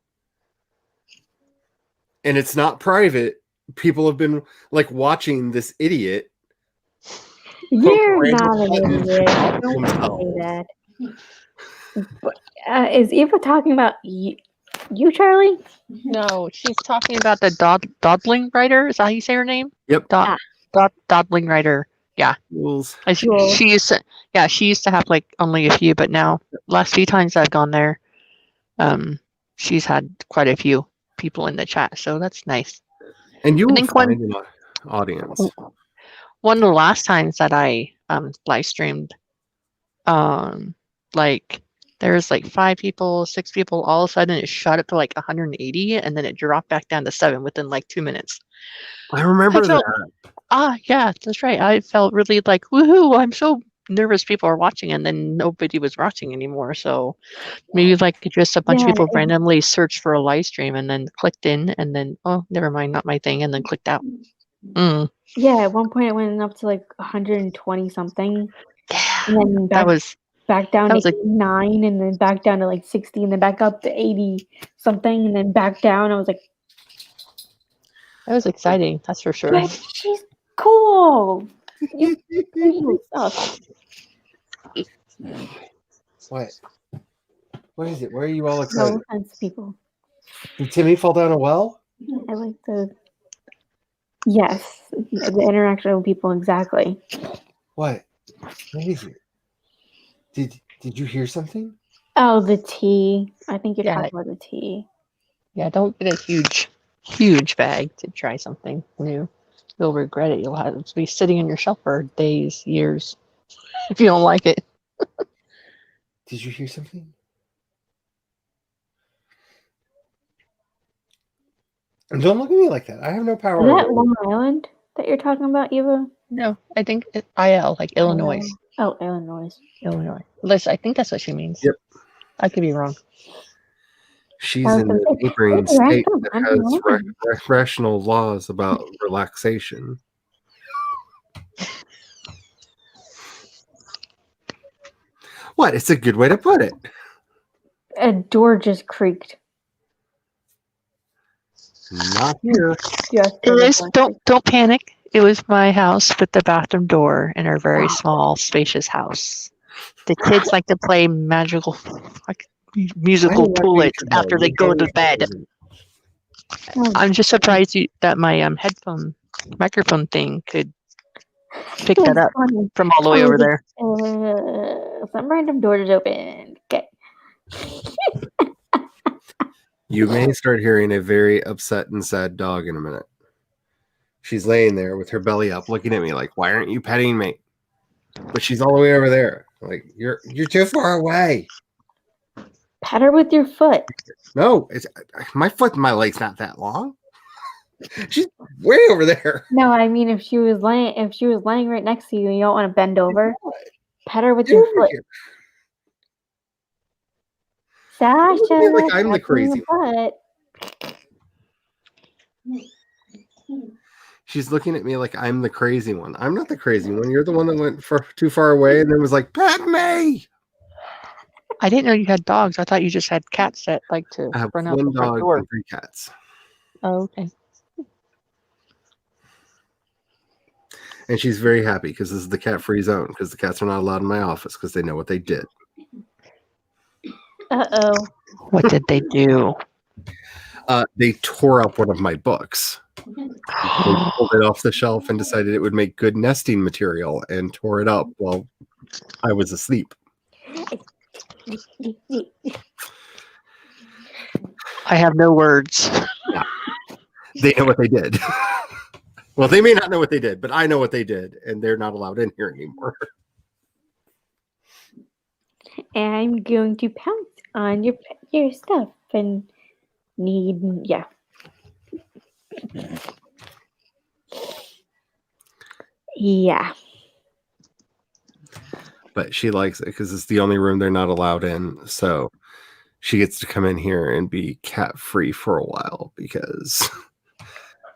and it's not private. People have been like watching this idiot. You're not an idiot. Don't say that. But, is Eva talking about you, Charlie? No, she's talking about the Dodling writer. Is that how you say her name? Yep. Dodling writer. Yeah. She used to have like only a few, but now last few times I've gone there, she's had quite a few people in the chat, so that's nice. And you will find an audience. One of the last times that I live streamed, like there's like 5 people, 6 people, all of a sudden it shot up to like 180 and then it dropped back down to 7 within like 2 minutes. I remember that. Yeah, that's right. I felt really like, woohoo, I'm so nervous people are watching, and then nobody was watching anymore. So maybe like just a bunch of people randomly searched for a live stream and then clicked in and then, oh, never mind, not my thing, and then clicked out. Yeah, at one point it went up to like 120 something. Yeah. And then back down to 89, and then back down to like 60, and then back up to 80 something, and then back down. I was like, that was exciting, that's for sure. Yeah, she's cool. You stuff. What is it? Why are you all excited? No offense, people. Did Timmy fall down a well? I like yes, the interaction with people, exactly. What is it? Did you hear something? Oh, the tea. I think you're talking about the tea. Yeah, don't get a huge bag to try something new. You'll regret it. You'll have to be sitting on your shelf for days, years, if you don't like it. Did you hear something? And don't look at me like that. I have no power. Is that Long Island that you're talking about, Eva? No, I think IL, like Illinois. Oh, Illinois. Liz, I think that's what she means. Yep. I could be wrong. She's in a neighboring state that has rational laws about relaxation. What? It's a good way to put it. A door just creaked. Not here. Don't panic. It was my house with the bathroom door in our very small, spacious house. The kids like to play musical bullets after they go to bed. I'm just surprised that my headphone microphone thing could pick It that was up funny. from all the way over there. Some random door is open. Okay. You may start hearing a very upset and sad dog in a minute. She's laying there with her belly up, looking at me like, "Why aren't you petting me?" But she's all the way over there. Like, you're too far away. Pat her with your foot. No, it's my foot and my leg's not that long. She's way over there. No, I mean if she was laying right next to you and you don't want to bend over, pat her with Get your over foot. here. Sasha, Look at me like I'm the pat her in crazy the butt. She's looking at me like I'm the crazy one. I'm not the crazy one. You're the one that went too far away and then was like, "Pet me." I didn't know you had dogs. I thought you just had cats that like to I have run out one the front dog door. and 3 cats. Oh, okay. And she's very happy because this is the cat-free zone because the cats are not allowed in my office because they know what they did. Uh-oh. What did they do? They tore up one of my books. They pulled it off the shelf and decided it would make good nesting material and tore it up while I was asleep. I have no words. Yeah. They know what they did. Well, they may not know what they did, but I know what they did, and they're not allowed in here anymore. I'm going to pounce on your stuff and yeah. Yeah. But she likes it because it's the only room they're not allowed in. So she gets to come in here and be cat free for a while because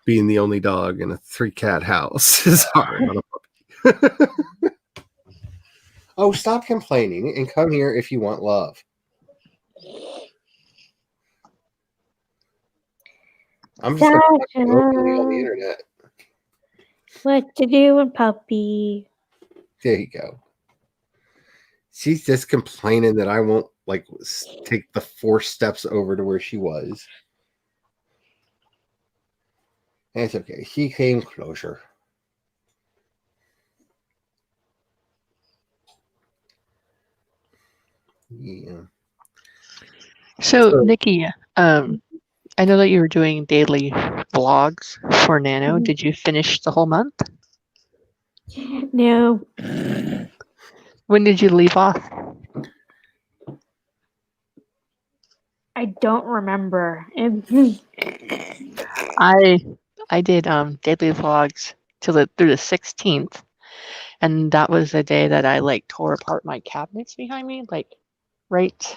being the only dog in a 3-cat house is hard on a puppy. Oh, stop complaining and come here if you want love. I'm just on the internet. What to do, puppy? There you go. She's just complaining that I won't take the 4 steps over to where she was. And it's okay. She came closer. Yeah. So, Nikki, I know that you were doing daily vlogs for Nano. Did you finish the whole month? No. When did you leave off? I don't remember. I did daily vlogs through the 16th, and that was the day that I tore apart my cabinets behind me, right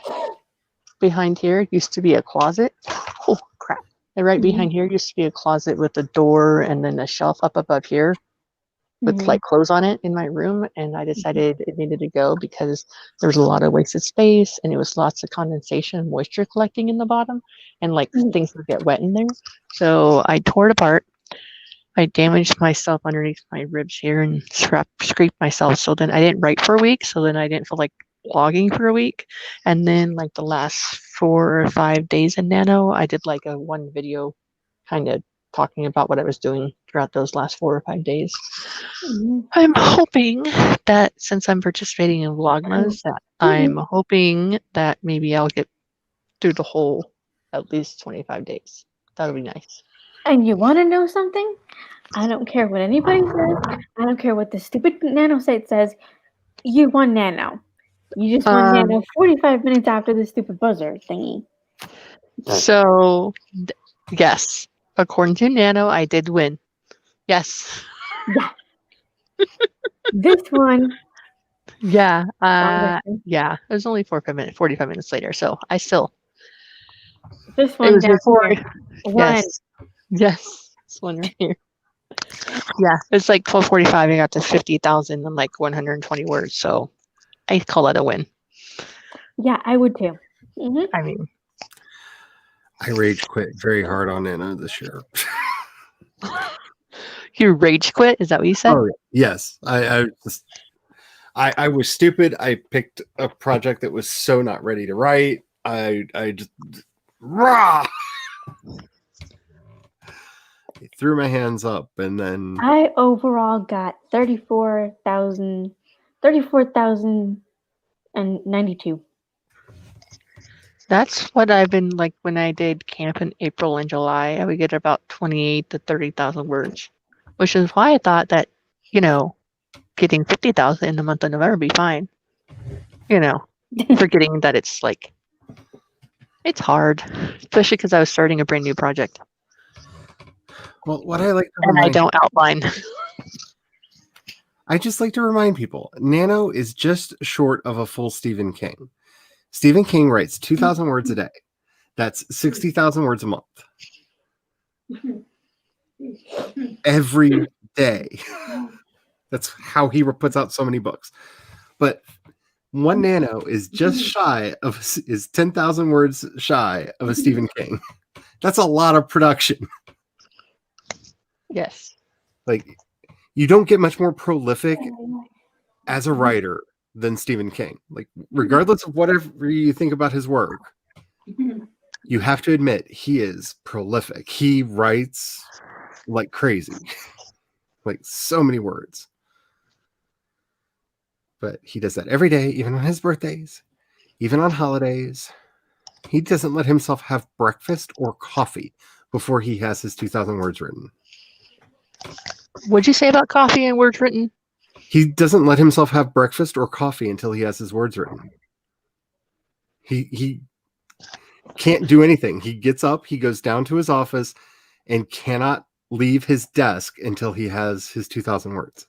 behind here used to be a closet. Oh crap. And right behind here used to be a closet with a door and then a shelf up above here with clothes on it in my room, and I decided it needed to go because there was a lot of wasted space and it was lots of condensation and moisture collecting in the bottom, and things would get wet in there. So I tore it apart. I damaged myself underneath my ribs here and scraped myself. So then I didn't write for a week. So then I didn't feel like vlogging for a week. And then the last 4 or 5 days in Nano, I did a one video kind of talking about what I was doing throughout those last 4 or 5 days. I'm hoping that since I'm participating in Vlogmas, that I'm hoping that maybe I'll get through the whole at least 25 days. That would be nice. And you want to know something? I don't care what anybody says. I don't care what the stupid Nano site says. You won Nano. You just won Nano 45 minutes after the stupid buzzer thingy. So, yes, according to Nano, I did win. Yes. Yeah. This one. Yeah. Yeah. It was only 45 minutes later, so I still. This one. It was down before. Here. Yes. Yes. This one right here. Yeah, it's 12:45. I got to 50,000 and 120 words, so I call that a win. Yeah, I would too. I mean, I rage quit very hard on Nano this year. You rage quit? Is that what you said? Oh, yes. I was stupid. I picked a project that was so not ready to write. I just rah. threw my hands up, and then I overall got 34,092. That's what I've been like when I did camp in April and July. I would get about 28 to 30,000 words, which is why I thought that, getting 50,000 in the month of November would be fine. Forgetting that it's like, it's hard, especially because I was starting a brand new project well, what I like to and I remind don't outline. I just like to remind people, Nano is just short of a full Stephen King. Stephen King writes 2,000 words a day. That's 60,000 words a month. Every day. That's how he puts out so many books. But one Nano is just shy of, is 10,000 words shy of a Stephen King. That's a lot of production. Yes. Like, you don't get much more prolific as a writer than Stephen King. Like, regardless of whatever you think about his work, you have to admit he is prolific. He writes like crazy, like so many words. But he does that every day, even on his birthdays, even on holidays. He doesn't let himself have breakfast or coffee before he has his 2,000 words written. What'd you say about coffee and words written? He doesn't let himself have breakfast or coffee until he has his words written. He can't do anything. He gets up, he goes down to his office, and cannot leave his desk until he has his 2,000 words.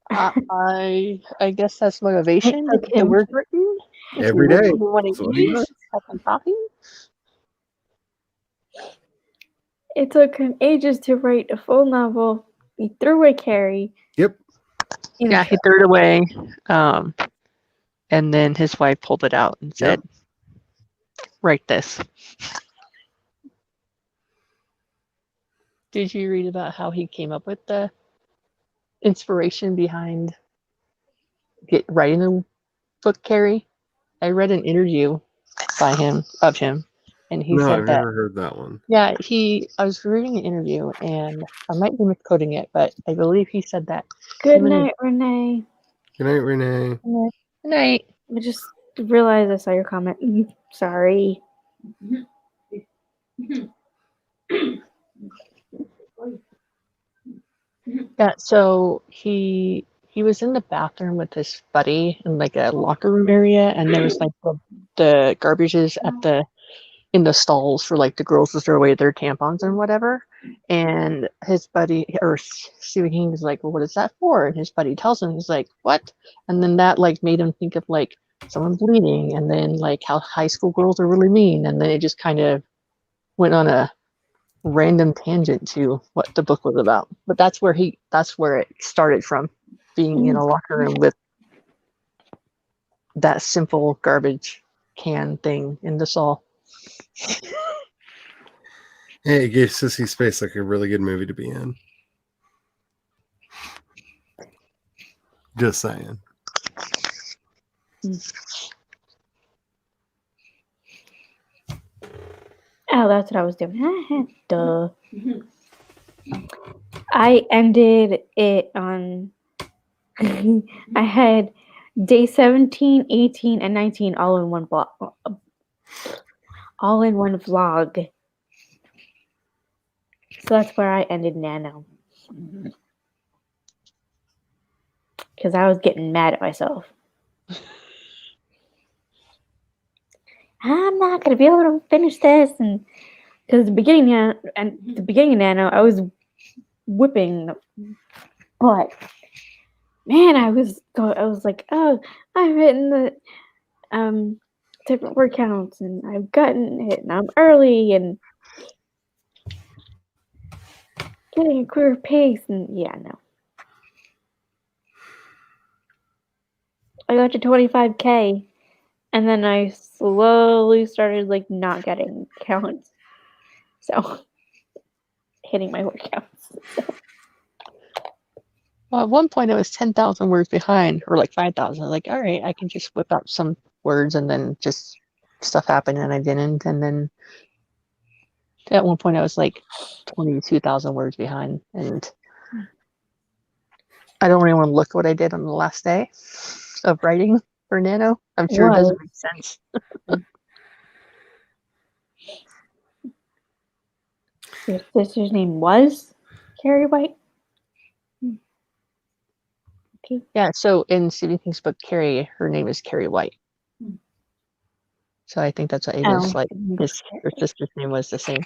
I guess that's motivation to get the word written. Every day. We want That's to what he eat, does. have some coffee. It took him ages to write a full novel. He threw away Carrie. Yep. Yeah, he threw it away. And then his wife pulled it out and said, write this. Did you read about how he came up with the inspiration behind writing the book, Carrie? I read an interview of him, and he No, said I've that. never heard that one. Yeah, I was reading an interview, and I might be misquoting it, but I believe he said that. Good night, Renee. Good night, Renee. Good night. I just realized I saw your comment. Sorry. Yeah, so he was in the bathroom with his buddy in like a locker room area, and there was like the garbages in the stalls for like the girls to throw away their tampons and whatever. And his buddy or Stephen King is like, well, what is that for? And his buddy tells him, he's like, what? And then that like made him think of like someone bleeding, and then like how high school girls are really mean, and then it just kind of went on a random tangent to what the book was about. But that's where it started from, being in a locker room with that simple garbage can thing in the stall. Hey, it gave Sissy Space like a really good movie to be in. Just saying. Oh, that's what I was doing. Duh. I ended it on. I had day 17, 18, and 19 all in one vlog. So that's where I ended Nano. Because I was getting mad at myself. I'm not gonna be able to finish this, and because at the beginning of Nano, I was whipping, but man, I was like, oh, I've written the different word counts, and I've gotten it, and I'm early, and getting a clear pace, and yeah, no. I got to 25K, and then I slowly started like not getting counts, so hitting my word counts. So. Well, at one point I was 10,000 words behind, or like 5,000. I was like, all right, I can just whip out some words, and then just stuff happened and I didn't. And then At one point, I was like 22,000 words behind, and I don't really want to look what I did on the last day of writing for Nano. I'm sure it doesn't make sense. Your sister's name was Carrie White? Okay. Yeah, so in Stephen King's book, Carrie, her name is Carrie White. So I think that's why it was like her sister's name was the same.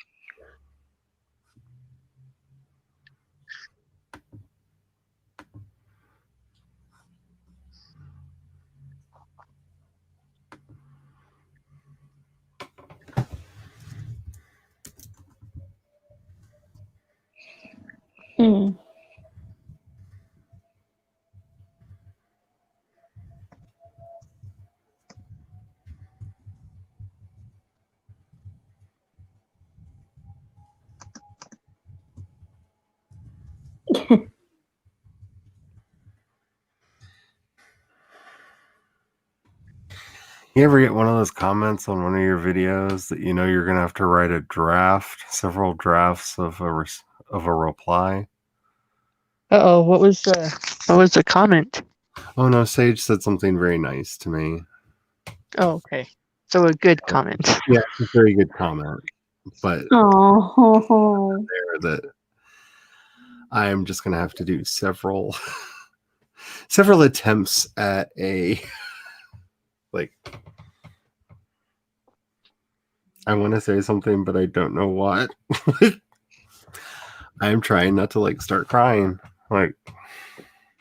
Mm. You ever get one of those comments on one of your videos that you know you're gonna have to write a draft, several drafts of a reply? Uh-oh, what was the comment? Oh no, Sage said something very nice to me. Oh, okay. So a good comment. Yeah, it's a very good comment. But Oh. there that I am just gonna have to do several attempts at a like I want to say something, but I don't know what. I'm trying not to like start crying. Like,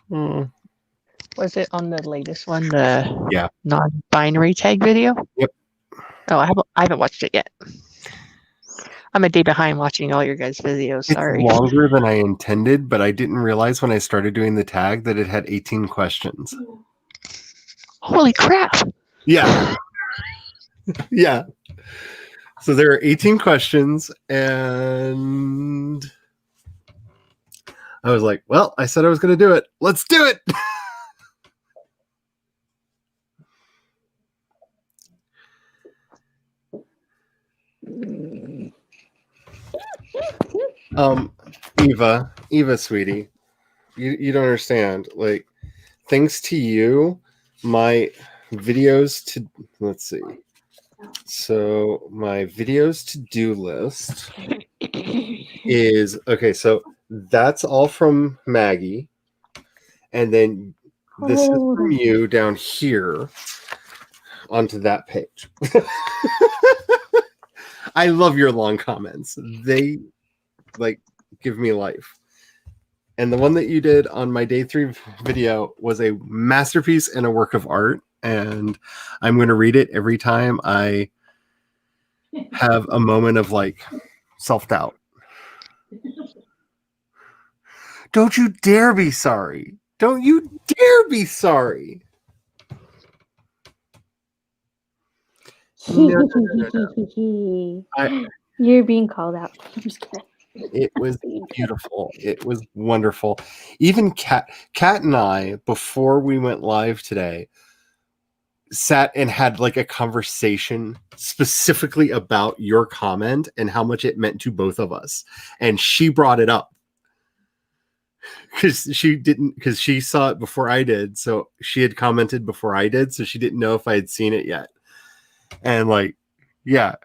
Was it on the latest one, the yeah, non-binary tag video? Yep. Oh, I haven't watched it yet. I'm a day behind watching all your guys' videos. Sorry. It's longer than I intended, but I didn't realize when I started doing the tag that it had 18 questions. Holy crap! Yeah. Yeah. So there are 18 questions, and I was like, well, I said I was going to do it. Let's do it. Eva, sweetie, you don't understand. Like, thanks to you, my videos to, let's see. So my videos to-do list is, okay, so that's all from Maggie. And then this is from you down here onto that page. I love your long comments. They like give me life. And the one that you did on my day 3 video was a masterpiece and a work of art. And I'm going to read it every time I have a moment of like self-doubt. Don't you dare be sorry. Don't you dare be sorry. No. You're being called out. I'm just kidding. It was beautiful. It was wonderful. Even Kat and I, before we went live today, sat and had like a conversation specifically about your comment and how much it meant to both of us. And she brought it up because she saw it before I did. So she had commented before I did. So she didn't know if I had seen it yet. And like, yeah.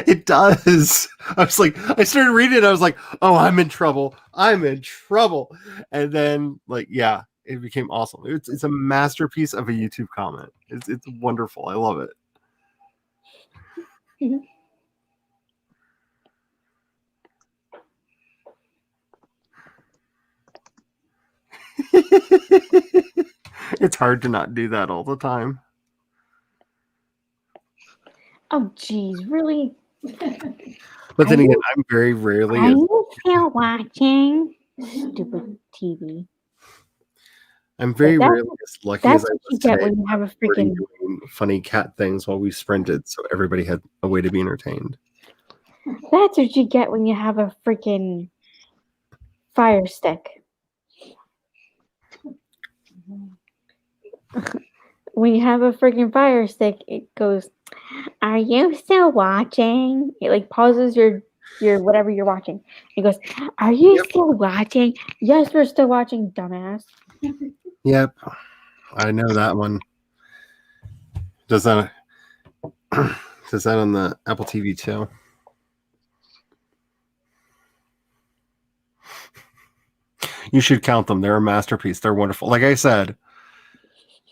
It does. I was like, I started reading it. I was like, oh, I'm in trouble. I'm in trouble. And then, like, yeah, it became awesome. It's a masterpiece of a YouTube comment. It's wonderful. I love it. It's hard to not do that all the time. Oh, geez, really? But then again, I'm very rarely. Are you still watching? Stupid TV. I'm very rarely as lucky as I was you get today. when you have a freaking doing funny cat things while we sprinted, so everybody had a way to be entertained. That's what you get when you have a freaking fire stick. when you have a freaking Fire Stick, it goes, "Are you still watching?" It like pauses your whatever you're watching. It goes, "Are you still watching?" Yes, we're still watching, dumbass. Yep, I know that one. Does that does that on the Apple TV too? You should count them. They're a masterpiece. They're wonderful. Like I said,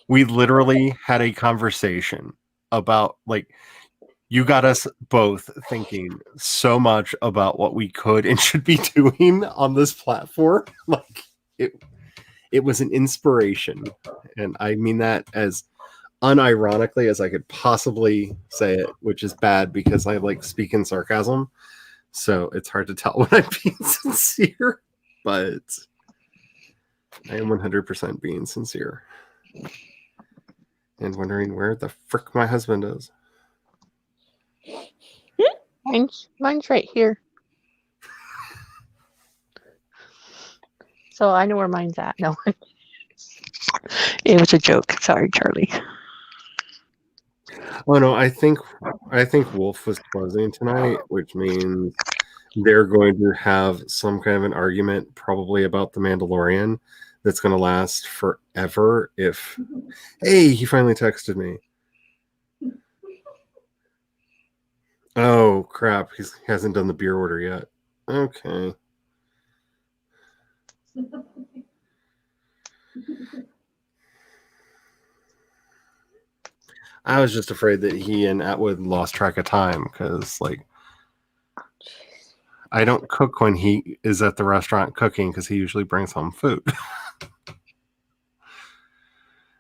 we literally had a conversation about like you got us both thinking so much about what we could and should be doing on this platform. Like it was an inspiration, and I mean that as unironically as I could possibly say it, which is bad because I like speak in sarcasm, so it's hard to tell when I'm being sincere, but I am 100% being sincere and wondering where the frick my husband is. Mine's right here. So I know where mine's at. No. It was a joke. Sorry, Charlie. Oh no, I think Wolf was closing tonight, which means they're going to have some kind of an argument, probably about the Mandalorian, that's going to last forever. If hey, he finally texted me. Oh crap, he hasn't done the beer order yet. Okay. I was just afraid that he and Atwood lost track of time because, like, I don't cook when he is at the restaurant cooking because he usually brings home food.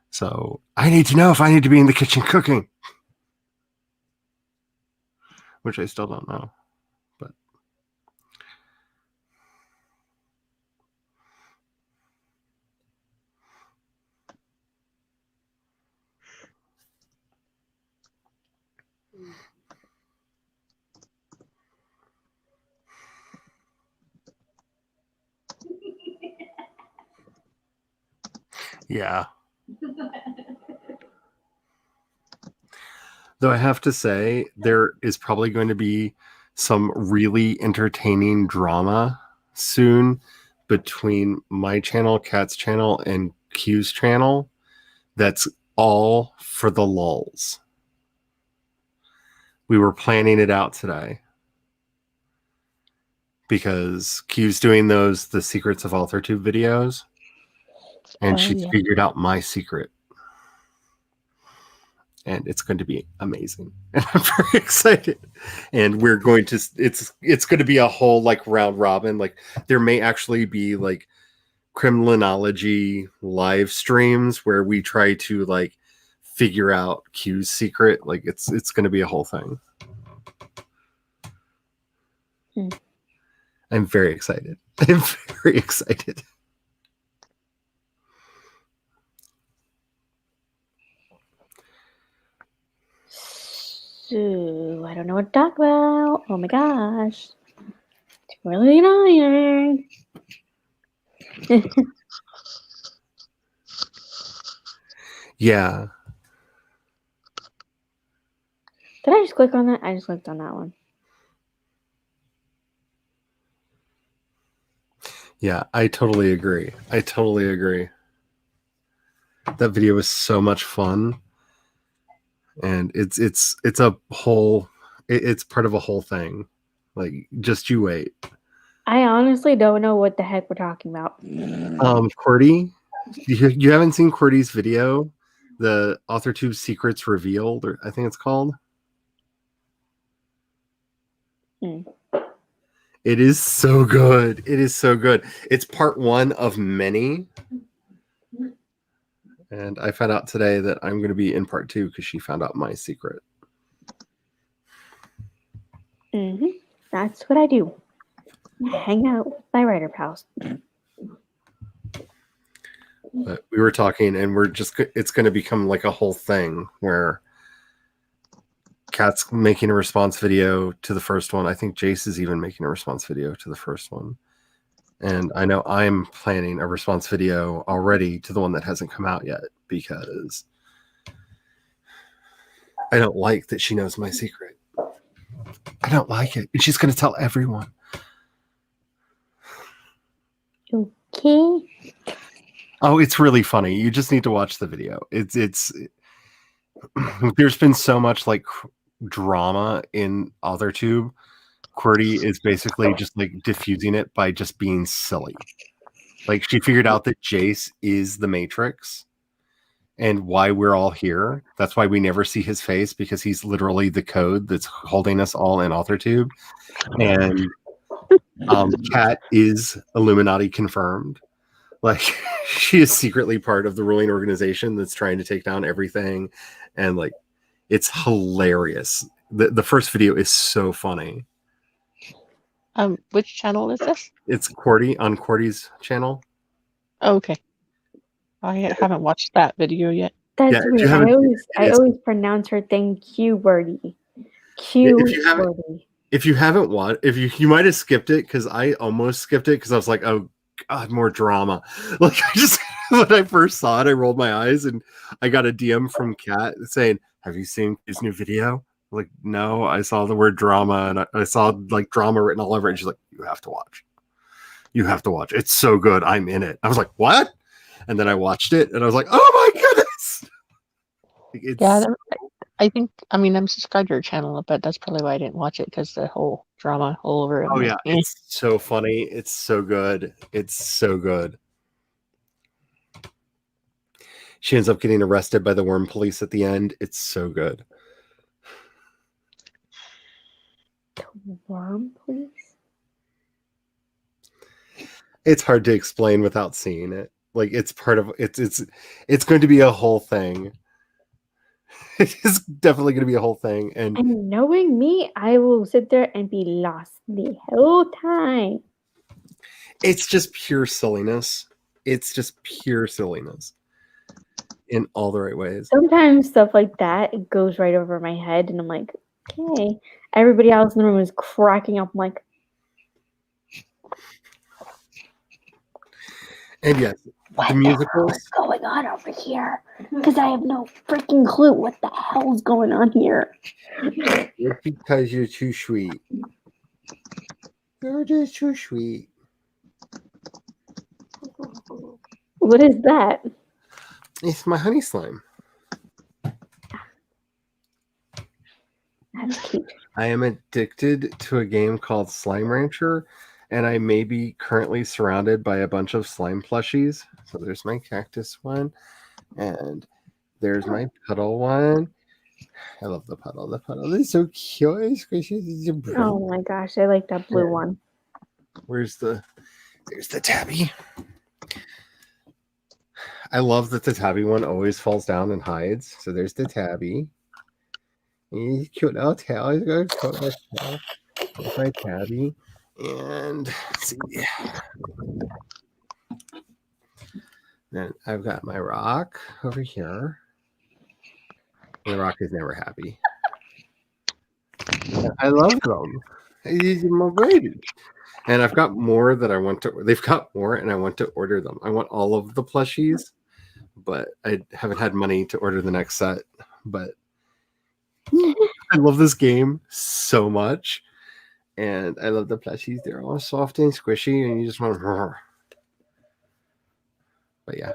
So I need to know if I need to be in the kitchen cooking, which I still don't know. But yeah. Though I have to say, there is probably going to be some really entertaining drama soon between my channel, Kat's channel, and Q's channel. That's all for the lulz. We were planning it out today because Q's doing the Secrets of AuthorTube videos, and she's figured out my secret. And it's going to be amazing. And I'm very excited. And we're going to it's going to be a whole like round robin. Like there may actually be like criminology live streams where we try to like figure out Q's secret. Like it's going to be a whole thing. I'm very excited. I'm very excited. So I don't know what to talk about. Oh my gosh. It's really annoying. Yeah. Did I just click on that? I just clicked on that one. Yeah, I totally agree. That video was so much fun. And it's a whole it's part of a whole thing. Like just you wait. I honestly don't know what the heck we're talking about. QWERTY, you haven't seen QWERTY's video, the AuthorTube Secrets Revealed, or I think it's called. It is so good. It is so good. It's part one of many. And I found out today that I'm going to be in part two because she found out my secret. That's what I do. Hang out with my writer pals. But we were talking, and it's going to become like a whole thing where Kat's making a response video to the first one. I think Jace is even making a response video to the first one. And I know I'm planning a response video already to the one that hasn't come out yet because I don't like that she knows my secret. I don't like it. And she's going to tell everyone. Okay. Oh, it's really funny. You just need to watch the video. It's there's been so much like drama in OtherTube. QWERTY is basically just like diffusing it by just being silly. Like she figured out that Jace is the Matrix and why we're all here. That's why we never see his face, because he's literally the code that's holding us all in AuthorTube. And Kat is Illuminati confirmed. Like she is secretly part of the ruling organization that's trying to take down everything. And like, it's hilarious. The first video is so funny. Which channel is this? It's QWERTY on QWERTY's channel. Oh, okay. I haven't watched that video yet. That's Yeah, if weird. you haven't- I it's- always pronounce her thing QWERTY. QWERTY. If you haven't watched, if you might have skipped it, because I almost skipped it because I was like, oh God, more drama. Like I just when I first saw it, I rolled my eyes and I got a DM from Kat saying, "Have you seen his new video?" I'm like, no, I saw the word drama and I saw like drama written all over it. And she's like, you have to watch. You have to watch. It's so good. I'm in it. I was like, what? And then I watched it and I was like, oh my goodness. It's, Yeah, I think, I mean, I'm subscribed to her channel, but that's probably why I didn't watch it, because the whole drama all over it. oh yeah, it's so funny. It's so good. It's so good. She ends up getting arrested by the worm police at the end. It's so good. Worm police? It's hard to explain without seeing it. Like it's part of it's going to be a whole thing. It is definitely going to be a whole thing. And knowing me, I will sit there and be lost the whole time. it's just pure silliness. It's just pure silliness in all the right ways. Sometimes stuff like that goes right over my head, and I'm like, okay. Everybody else in the room is cracking up. I'm like, And yes, the musicals. What's going on over here? Because I have no freaking clue what the hell's going on here. It's because you're too sweet. You're just too sweet. What is that? It's my honey slime. That's cute. I am addicted to a game called Slime Rancher, and I may be currently surrounded by a bunch of slime plushies. So there's my cactus one, and there's my puddle one. I love the puddle. The puddle is so cute. Oh my gosh, I like that blue one. There's the tabby. I love that the tabby one always falls down and hides. So there's the tabby. He's cute little tail. He's got a cute little tail. There's my tabby. And let's see. Then I've got my rock over here. The rock is never happy. I love them. He's my baby. And I've got more that I want to. They've got more, and I want to order them. I want all of the plushies, but I haven't had money to order the next set. But I love this game so much, and I love the plushies. They're all soft and squishy, and you just want to. But yeah.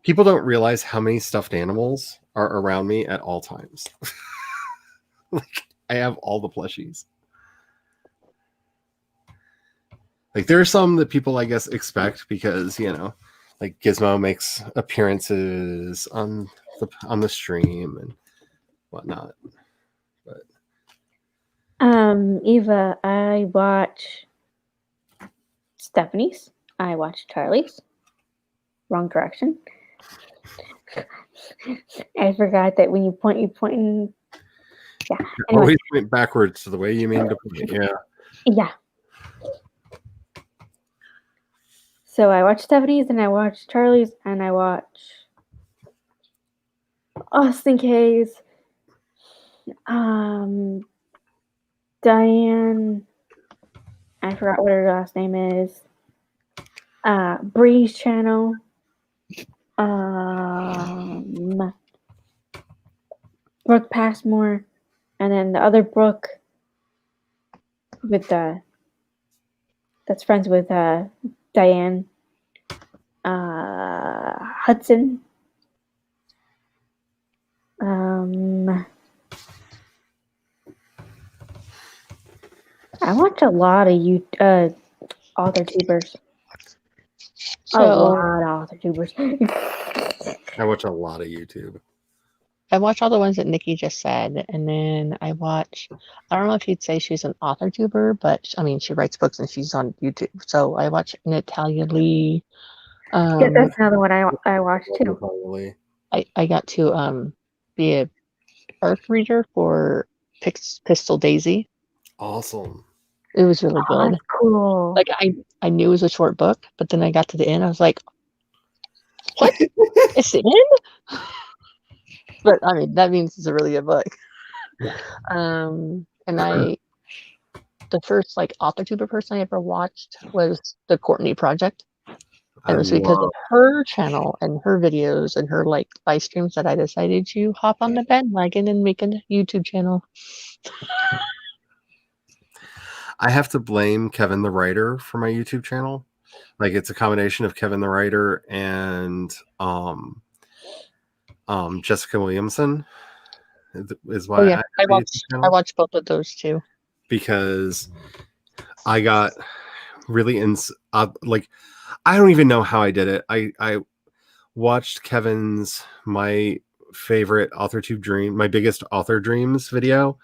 People don't realize how many stuffed animals are around me at all times. Like, I have all the plushies. Like, there are some that people, I guess, expect because, you know, like Gizmo makes appearances on the stream and whatnot. But Eva, I watch Stephanie's. I watch Charlie's. Wrong direction. I forgot that when you point, you're pointing. Yeah. Anyway. Always point backwards to the way you mean to point. Yeah. Yeah. So I watch Stephanie's, and I watch Charlie's, and I watch Austin K's. Diane. I forgot what her last name is. Bree's channel. Brooke Passmore, and then the other Brooke with that's friends with Diane Hudson. I watch a lot of author tubers. A lot of author tubers. I watch a lot of YouTube. I watch all the ones that Nikki just said, and then I don't know if you'd say she's an author tuber, but I mean, she writes books and she's on YouTube. So I watch Natalia Lee. Yeah, that's another one I watch too. Probably. I got to be a ARC reader for Pistol Daisy. Awesome. It was really good. That's cool. Like I knew it was a short book, but then I got to the end, I was like, what? It's the end? But I mean, that means it's a really good book. And the first like author tuber person I ever watched was the Courtney Project. And it was because of her channel and her videos and her like live streams that I decided to hop on the bandwagon and make a YouTube channel. I have to blame Kevin the writer for my YouTube channel. Like it's a combination of Kevin the writer and Jessica Williamson is why I watched both of those too. Because I got really like I don't even know how I did it. I watched Kevin's my favorite AuthorTube dream, my biggest author dreams video,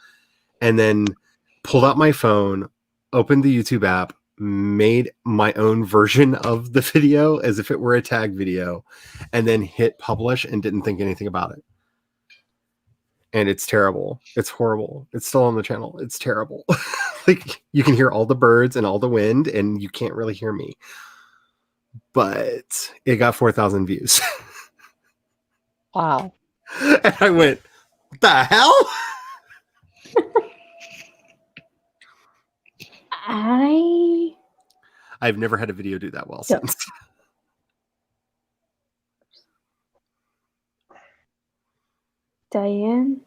and then pulled out my phone, opened the YouTube app, made my own version of the video as if it were a tag video, and then hit publish and didn't think anything about it. And it's terrible. It's horrible. It's still on the channel. It's terrible. Like you can hear all the birds and all the wind and you can't really hear me. But it got 4,000 views. Wow. And I went, what the hell? I've never had a video do that well since. Diane.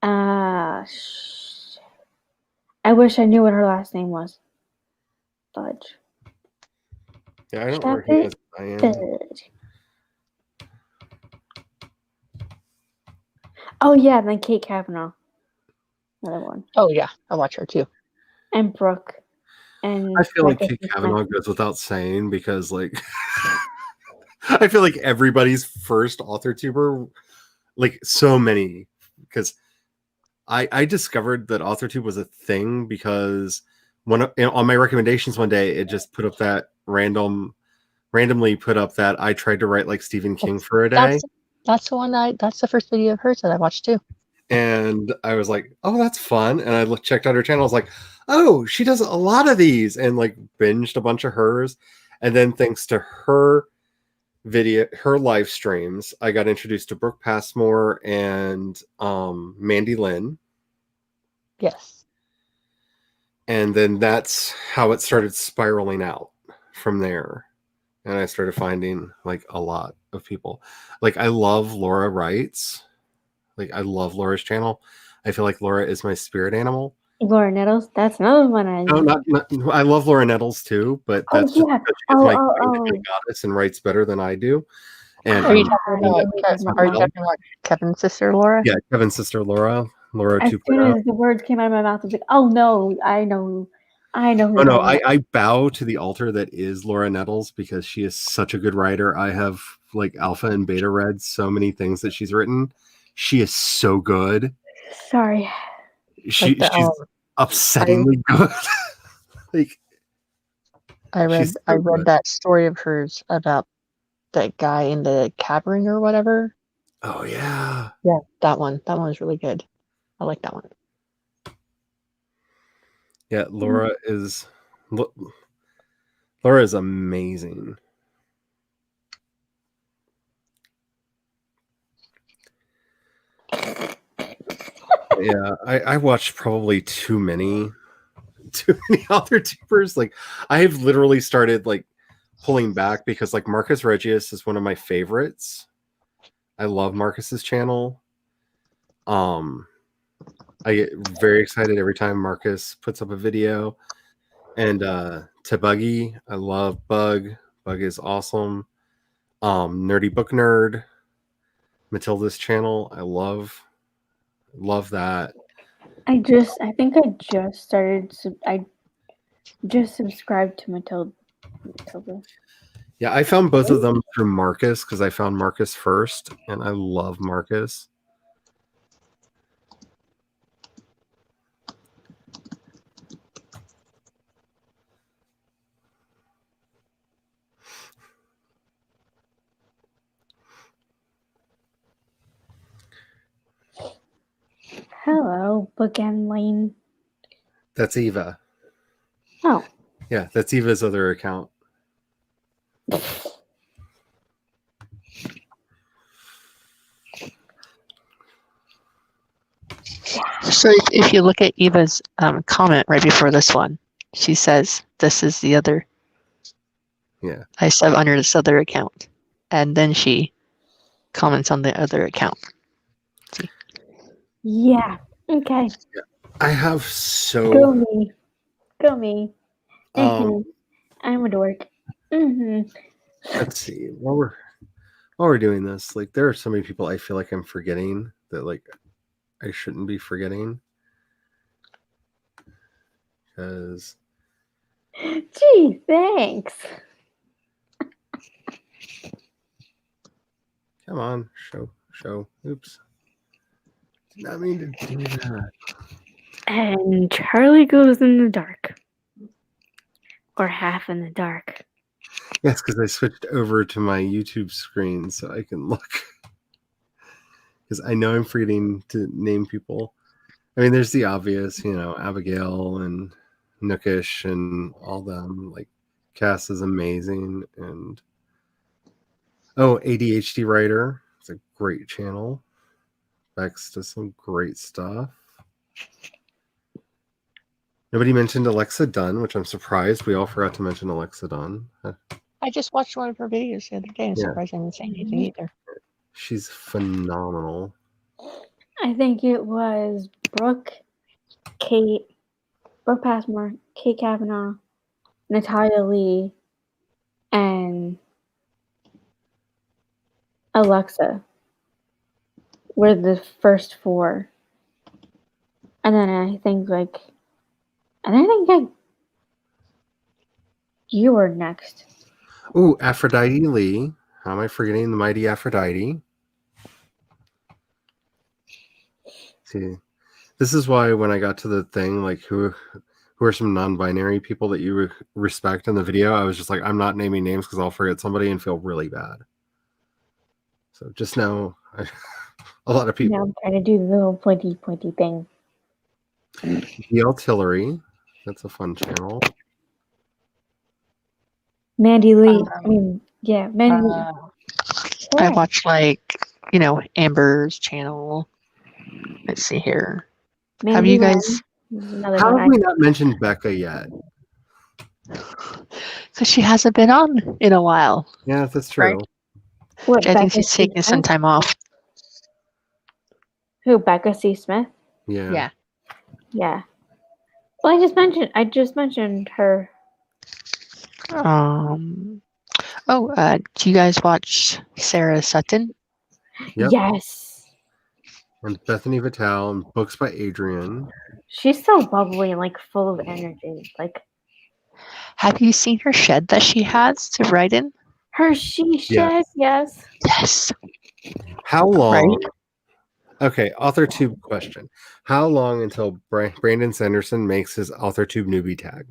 I wish I knew what her last name was. Fudge. Yeah, I don't recognize Diane. Oh yeah, and then Kate Kavanaugh. Another one. Oh yeah, I watch her too. And Brooke. And I feel like Kate Kavanaugh goes without saying because like I feel like everybody's first author tuber, like so many, because I discovered that AuthorTube was a thing because on my recommendations one day, it just put up that randomly put up that I tried to write like Stephen King for a day. That's the first video of hers that I watched too. And I was like, oh, that's fun. And I checked out her channel. I was like, oh, she does a lot of these, and like binged a bunch of hers. And then thanks to her live streams, I got introduced to Brooke Passmore and Mandy Lynn. Yes. And then that's how it started spiraling out from there. And I started finding like a lot of people. Like I love Laura Wrights. Like I love Laura's channel. I feel like Laura is my spirit animal. Laura Nettles, that's another one I know. No, not I love Laura Nettles too, but that's just because she's my goddess and writes better than I do. And are you talking about Kevin's sister Laura? Yeah, Kevin's sister Laura. Laura 2.0. As soon as the words came out of my mouth, I was like, oh no, I know. Oh no, I bow to the altar that is Laura Nettles because she is such a good writer. I have like alpha and beta read so many things that she's written. She is so good. Sorry. She's upsettingly good. Like I read that story of hers about that guy in the cavern or whatever. Oh yeah. Yeah, that one. That one was really good. I like that one. Yeah, Laura is amazing. Yeah, I watched probably too many author tubers. Like I have literally started like pulling back because like Marcus Regius is one of my favorites. I love Marcus's channel. I get very excited every time Marcus puts up a video. And to Buggy, I love Bug. Bug is awesome. Nerdy Book Nerd, Matilda's channel, I love that. I think I just started. I just subscribed to Matilda. Yeah, I found both of them through Marcus because I found Marcus first, and I love Marcus. Hello, Bookend Lane. That's Eva. Oh. Yeah, that's Eva's other account. So if you look at Eva's comment right before this one, she says, "This is the other." Yeah. I sub under this other account, and then she comments on the other account. See? Yeah. Okay. I have so. Go me. Go me. I'm a dork. Let's see. While we're doing this, like there are so many people I feel like I'm forgetting that like I shouldn't be forgetting. Because Gee, thanks. come on, show. Oops. Did not mean to do that. And Charlie goes in the dark. Or half in the dark. Yes, because I switched over to my YouTube screen so I can look. Because I know I'm forgetting to name people. I mean, there's the obvious, Abigail and Nookish and all them. Like, Cass is amazing. And, ADHD Writer. It's a great channel. Bex does some great stuff. Nobody mentioned Alexa Dunn, which I'm surprised. We all forgot to mention Alexa Dunn. I just watched one of her videos the other day. I'm surprised I didn't say anything either. She's phenomenal. I think it was Brooke Passmore, Kate Kavanaugh, Natalia Lee, and Alexa were the first four. And then I think you were next. Ooh, Aphrodite Lee. How am I forgetting the mighty Aphrodite? See, this is why when I got to the thing, like who are some non-binary people that you respect in the video, I was just like, I'm not naming names because I'll forget somebody and feel really bad. So just know, a lot of people. Now I'm trying to do the little pointy thing. The Artillery. That's a fun channel. Mandy Lee. Mandy Lee. I watched Amber's channel. Let's see here. Mandy Have you guys? How have we not mentioned Becca yet? Because she hasn't been on in a while. Yeah, that's true. Right? What, I think she's taking some time off. Who, Becca C. Smith? Yeah. Yeah. Well, I just mentioned her. Do you guys watch Sarah Sutton? Yep. Yes. And Bethany Vitale and Books by Adrian. She's so bubbly and full of energy. Have you seen her shed that she has to write in? Her shed, yes. Yes. How long? Right? Okay, AuthorTube question. How long until Brandon Sanderson makes his AuthorTube newbie tag?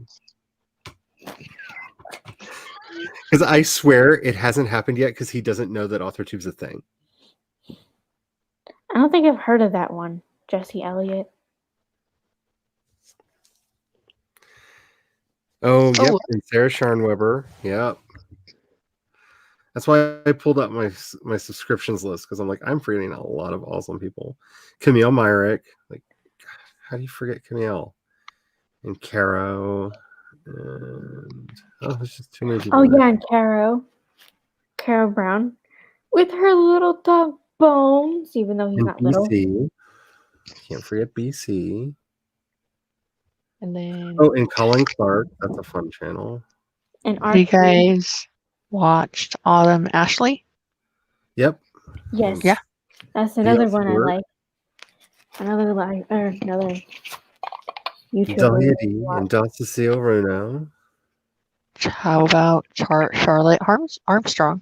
Because I swear it hasn't happened yet because he doesn't know that AuthorTube's a thing. I don't think I've heard of that one. Jesse Elliott. Yep. And Sarah Scharnweber. Yep. That's why I pulled up my subscriptions list because I'm like, I'm forgetting a lot of awesome people. Camille Myrick. Like, how do you forget Camille? And Caro. And there's just too many people. Oh there. yeah, and Carol Brown, with her little dog Bones, even though he's And not little. BC. Can't forget BC. And then, Oh, and Colin Clark. That's a fun channel. And have you Archie. guys watched Autumn Ashley? Yep. Yes. Yeah. That's another DLC one I work. like. Another YouTuber. Dahlia I D watch. and Dotsa Silver now. How about Charlotte Armstrong?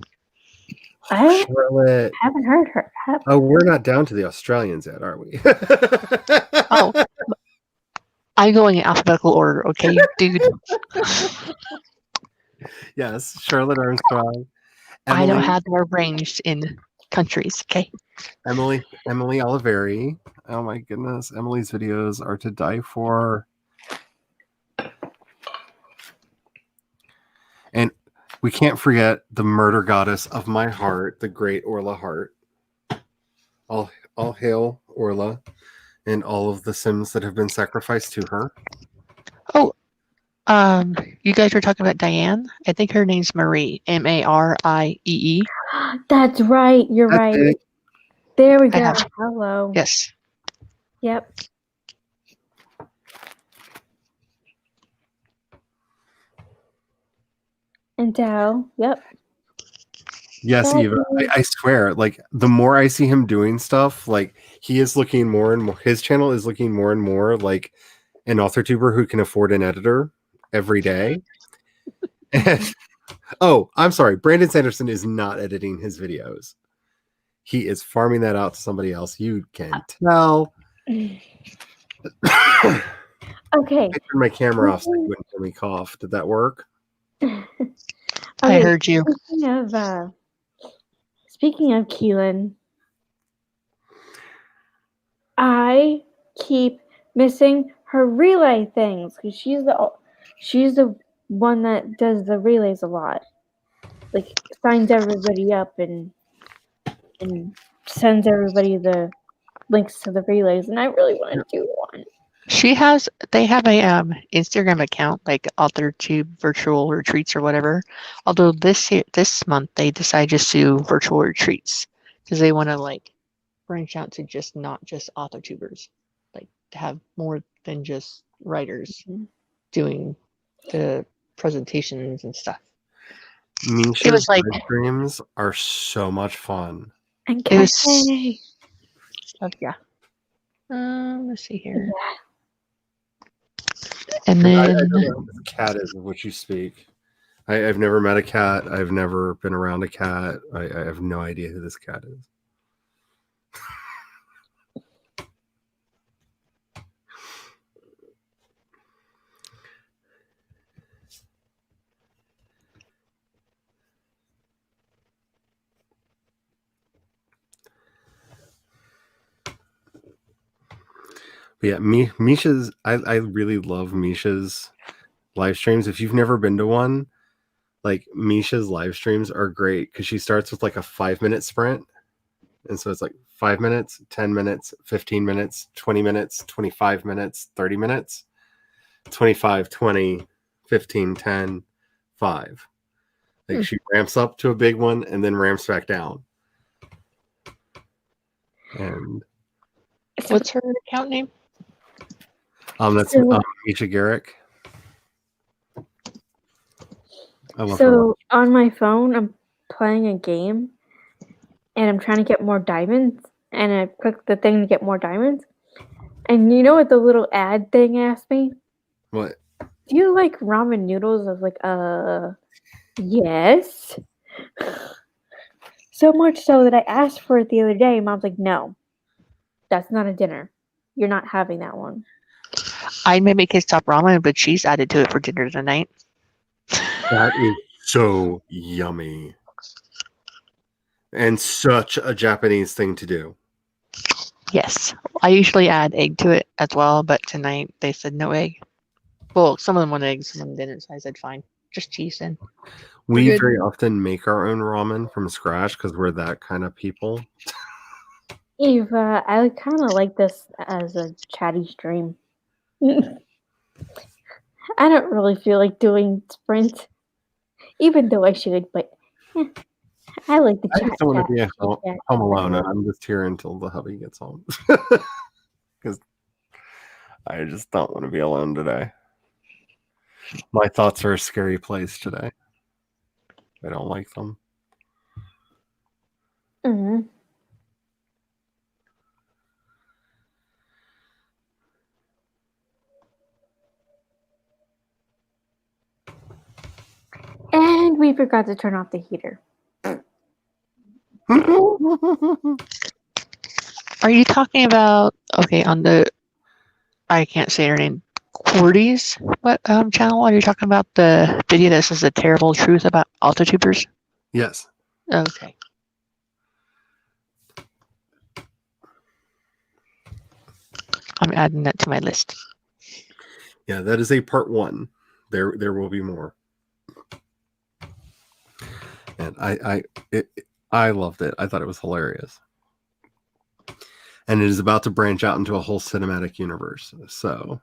I Charlotte. haven't heard her. Oh, we're not down to the Australians yet, are we? Oh, I'm going in alphabetical order, okay, dude? Yes, Charlotte Armstrong. I don't Emily, have them arranged in countries, okay? Emily Oliveri. Oh my goodness, Emily's videos are to die for. And we can't forget the murder goddess of my heart, the great Orla Hart. All hail Orla and all of the Sims that have been sacrificed to her. Oh, you guys were talking about Diane? I think her name's Marie, Mariee. That's right. You're That's right. it. There we I go. have- Hello. Yes. Yep. And Dow. Yep. Yes, That Eva. is- I swear, like the more I see him doing stuff, like he is looking more and more. His channel is looking more and more like an author tuber who can afford an editor every day. And oh, I'm sorry, Brandon Sanderson is not editing his videos. He is farming that out to somebody else. You can tell. I Okay. turned my camera off so you wouldn't hear me cough. Did that work? I Okay, heard you. Speaking of Keelan, I keep missing her relay things because she's the one that does the relays a lot. Like signs everybody up and sends everybody the links to the relays, and I really want to do one. They have a Instagram account like AuthorTube Virtual Retreats or whatever. Although this month they decided just to do virtual retreats because they want to like branch out to not just AuthorTubers, like to have more than just writers doing the presentations and stuff. Misha's was like- live streams are so much fun. And It was- Cafe. Yeah. Let's see here. Yeah. And I then don't know what a cat is of which you speak. I've never met a cat. I've never been around a cat. I have no idea who this cat is. But yeah, Misha's. I really love Misha's live streams. If you've never been to one, like Misha's live streams are great because she starts with like a 5-minute sprint, and so it's like 5 minutes, 10 minutes, 15 minutes, 20 minutes, 25 minutes, 30 minutes, 25, 20, 15, 10, 5. Like she ramps up to a big one and then ramps back down. And what's her account name? that's Misha Garrick. I love her. So on my phone, I'm playing a game, and I'm trying to get more diamonds, and I click the thing to get more diamonds. And you know what the little ad thing asked me? What? Do you like ramen noodles? I was like, yes. So much so that I asked for it the other day, and Mom's like, no, that's not a dinner. You're not having that one. I may make it stop ramen, but she's added to it for dinner tonight. That is so yummy. And such a Japanese thing to do. Yes. I usually add egg to it as well, but tonight they said no egg. Well, some of them want eggs, some of them didn't, so I said fine. Just cheese in. We good. very often make our own ramen from scratch because we're that kind of people. Eva, I kind of like this as a chatty stream. I don't really feel like doing sprint, even though I should, but I like the I chat just don't want chat. to be at chit home, chat. alone, and I'm just here until the hubby gets home. Because I just don't want to be alone today. My thoughts are a scary place today. I don't like them. Mhm. And we forgot to turn off the heater. Are you talking about on the I can't say her name. Cordy's what channel? Are you talking about the video that says the terrible truth about autotubers? Yes. Okay. I'm adding that to my list. Yeah, that is a part 1. There will be more. And I loved it. I thought it was hilarious. And it is about to branch out into a whole cinematic universe. So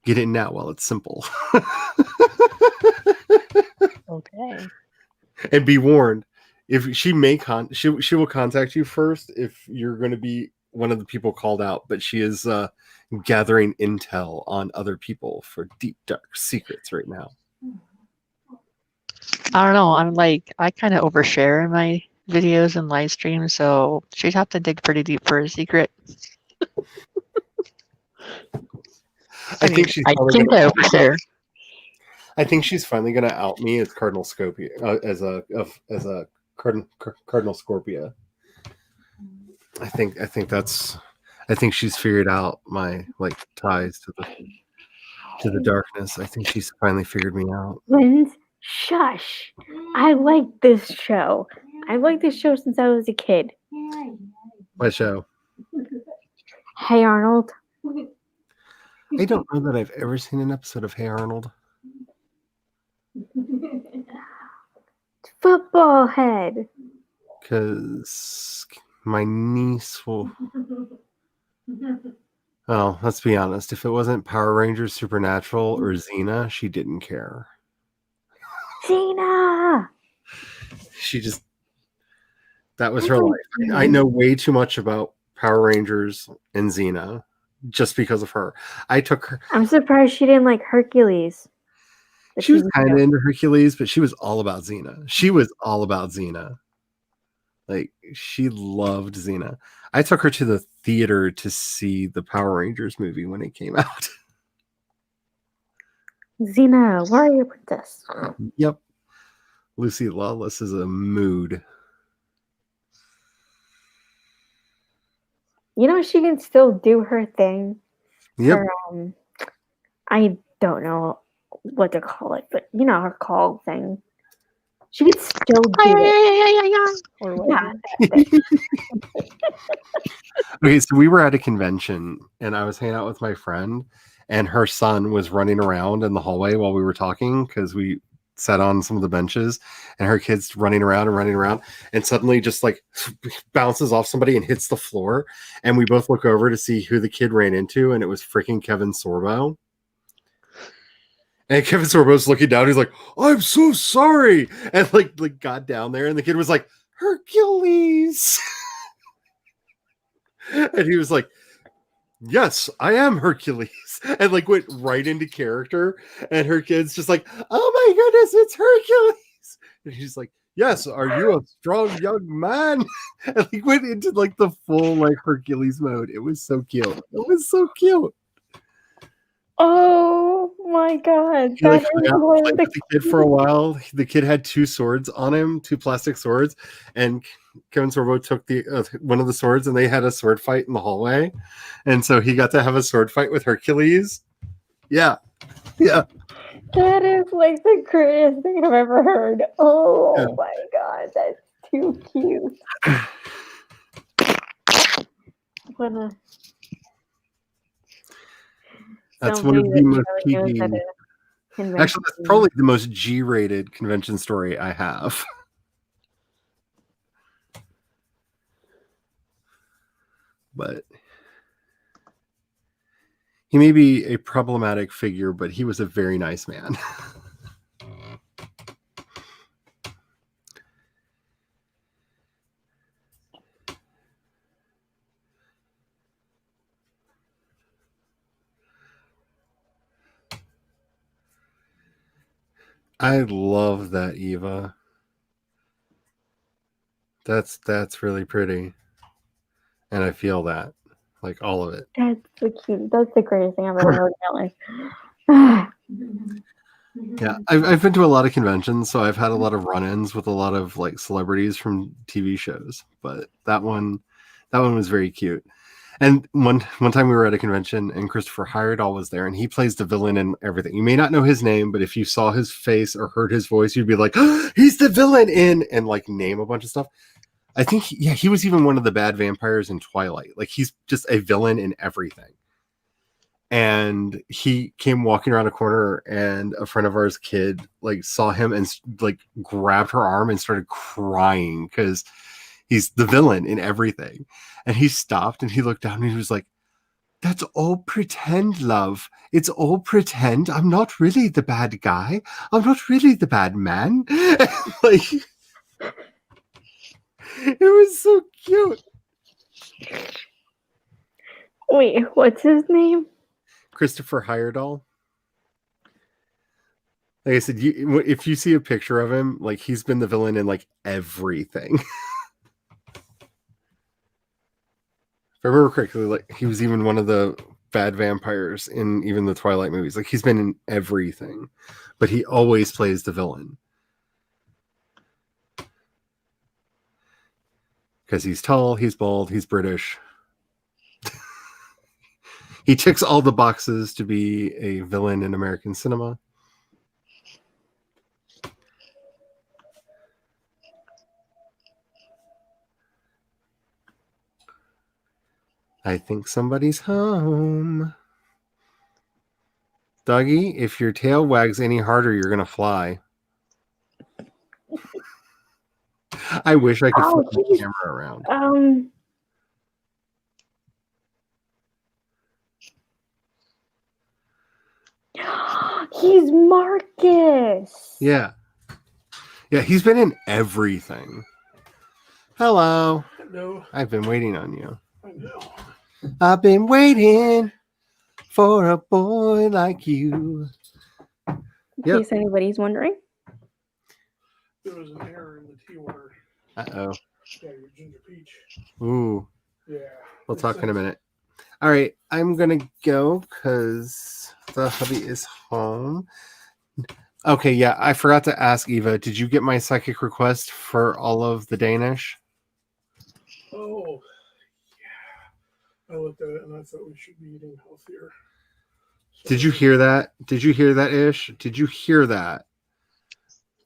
get it now while it's simple. Okay. And be warned, if she may she will contact you first if you're going to be one of the people called out, but she is gathering intel on other people for deep dark secrets right now. I don't know. I kind of overshare in my videos and live streams, so she'd have to dig pretty deep for a secret. I think she's I probably think gonna I overshare. I think she's finally going to out me as Cardinal Scorpio, as a Cardinal Scorpio. I think she's figured out my ties to the darkness. I think she's finally figured me out. Linz, shush. I like this show. I like this show since I was a kid. What show? Hey Arnold. I don't know that I've ever seen an episode of Hey Arnold. Football head. Because my niece will. Well, let's be honest. If it wasn't Power Rangers, Supernatural, or Xena, she didn't care. Xena. She just. That was her life. I know way too much about Power Rangers and Xena just because of her. I took her. I'm surprised she didn't like Hercules. She was kind of into Hercules, but she was all about Xena. She was all about Xena. She loved Xena. I took her to the theater to see the Power Rangers movie when it came out. Xena, warrior princess. Yep. Lucy Lawless is a mood. You know, she can still do her thing. Yep. Her, I don't know what to call it, but you know, her call thing. She could still do it. Or Yeah. Okay, so we were at a convention and I was hanging out with my friend and her son was running around in the hallway while we were talking because we sat on some of the benches and her kid's running around and suddenly just bounces off somebody and hits the floor. And we both look over to see who the kid ran into and it was freaking Kevin Sorbo. And Kevin Sorbo's looking down. He's like, "I'm so sorry," and got down there, and the kid was like, "Hercules," and he was like, "Yes, I am Hercules," and went right into character. And her kid's just like, "Oh my goodness, it's Hercules!" And he's like, "Yes, are you a strong young man?" And he went into the full Hercules mode. It was so cute. It was so cute. Oh my god. He hung out with the kid for a while. The kid had 2 swords on him, 2 plastic swords, and Kevin Sorbo took the one of the swords and they had a sword fight in the hallway. And so he got to have a sword fight with Hercules. Yeah. Yeah. That is the greatest thing I've ever heard. Oh my god, that's too cute. That's one of the most PG. Actually, that's probably the most G-rated convention story I have. But He may be a problematic figure, but he was a very nice man. I love that, Eva. That's really pretty. And I feel that. Like all of it. That's so cute. That's the greatest thing I've ever heard in my life. Yeah, I've been to a lot of conventions, so I've had a lot of run-ins with a lot of like celebrities from TV shows. But that one was very cute. And one time we were at a convention and Christopher Heyerdahl was there, and he plays the villain in everything. You may not know his name, but if you saw his face or heard his voice, you'd be like, oh, he's the villain in, and like name a bunch of stuff. I think he was even one of the bad vampires in Twilight. Like he's just a villain in everything. And he came walking around a corner, and a friend of ours kid like saw him and like grabbed her arm and started crying because he's the villain in everything. And he stopped and he looked down and he was like, that's all pretend, love. It's all pretend. I'm not really the bad guy. I'm not really the bad man. Like, it was so cute. Wait, what's his name? Christopher Heyerdahl. Like I said, if you see a picture of him, like he's been the villain in like everything. If I remember correctly, like he was even one of the bad vampires in even the Twilight movies. Like he's been in everything, but he always plays the villain because he's tall, he's bald, he's British. He ticks all the boxes to be a villain in American cinema. I think somebody's home. Doggy, if your tail wags any harder, you're going to fly. I wish I could flip the camera around. He's Marcus. Yeah. Yeah, he's been in everything. Hello. Hello. I've been waiting on you. I know. I've been waiting for a boy like you. In case anybody's wondering. There was an error in the tea order. Uh-oh. Yeah, your ginger peach. Ooh. Yeah. We'll talk in a minute. All right, I'm going to go because the hubby is home. Okay, yeah, I forgot to ask Eva, did you get my psychic request for all of the Danish? Oh, yeah. I looked at it and I thought we should be eating healthier. So, Did you hear that? Did you hear that, Ish? Did you hear that?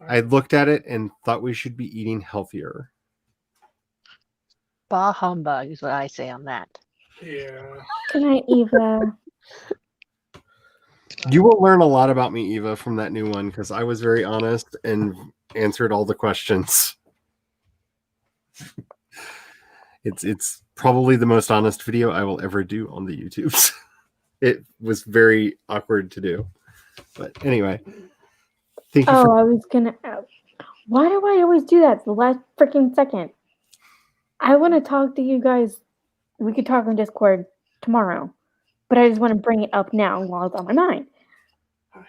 I looked at it and thought we should be eating healthier. Bah humbug is what I say on that. Yeah. Good night, Eva. You will learn a lot about me, Eva, from that new one because I was very honest and answered all the questions. It's probably the most honest video I will ever do on the YouTubes. It was very awkward to do. But anyway. Thank you I was gonna. Why do I always do that? The last freaking second. I want to talk to you guys. We could talk on Discord tomorrow, but I just want to bring it up now while it's on my mind.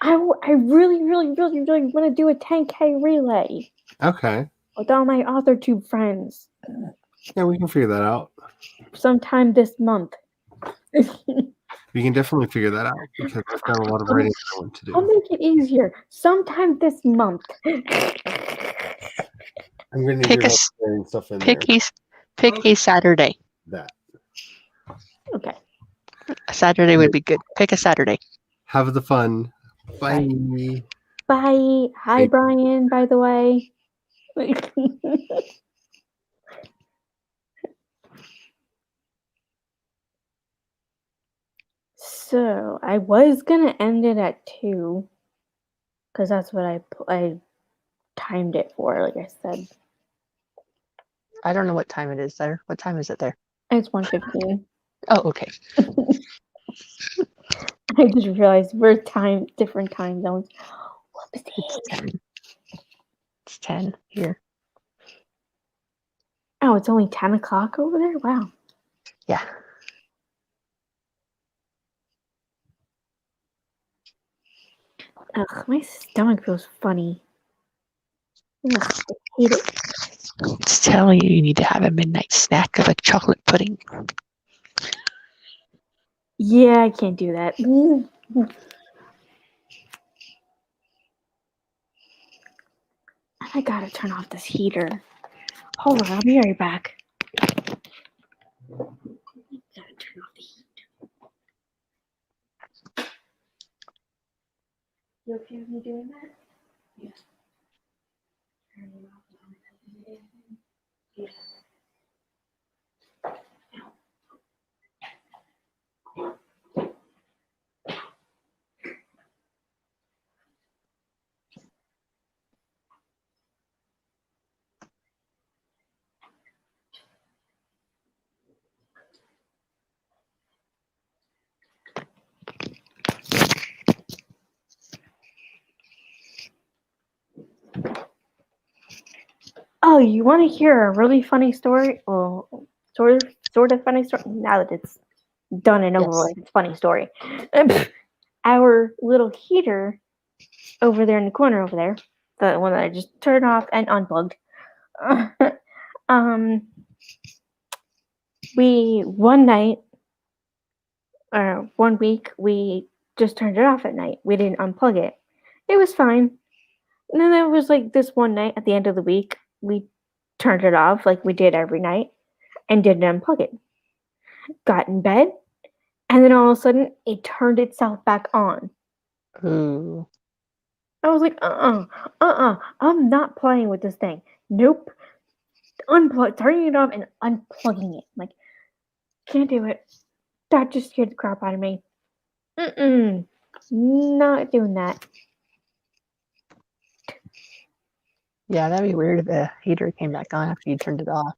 I really, really, really, really want to do a 10K relay. Okay. With all my AuthorTube friends. Yeah, we can figure that out. Sometime this month. We can definitely figure that out because I've got a lot of writing I want to do. I'll make it easier. Sometime this month. I'm going to Pick do a stuff in there. Pick a Saturday. That. Okay. A Saturday would be good. Pick a Saturday. Have the fun. Bye. Bye. Hi, Bye. Brian, by the way. So, I was going to end it at 2. Because that's what I timed it for, like I said. I don't know what time it is there. What time is it there? It's 1:15. Oh, okay. I just realized we're different time zones. It's 10. It's 10 here. Oh, it's only 10 o'clock over there? Wow. Yeah. Ugh, my stomach feels funny. Ugh, I hate it. It's telling you need to have a midnight snack of a chocolate pudding. Yeah, I can't do that. I gotta turn off this heater. Hold on, I'll be right back. Gotta turn off the heat. You okay with me doing that? Yeah. Turn it off. Yeah. Oh, you want to hear a really funny story? Well, sort of funny story. Now that it's done and over Yes. with, it's a funny story. Our little heater over there in the corner over there, the one that I just turned off and unplugged. We one night or 1 week we just turned it off at night. We didn't unplug it. It was fine. And then there was like this one night at the end of the week, we turned it off like we did every night and didn't unplug it. Got in bed, and then all of a sudden it turned itself back on. Ooh. I was like, I'm not playing with this thing. Nope. Turning it off and unplugging it. Like, can't do it. That just scared the crap out of me. Not doing that. Yeah, that'd be weird if the heater came back on after you turned it off.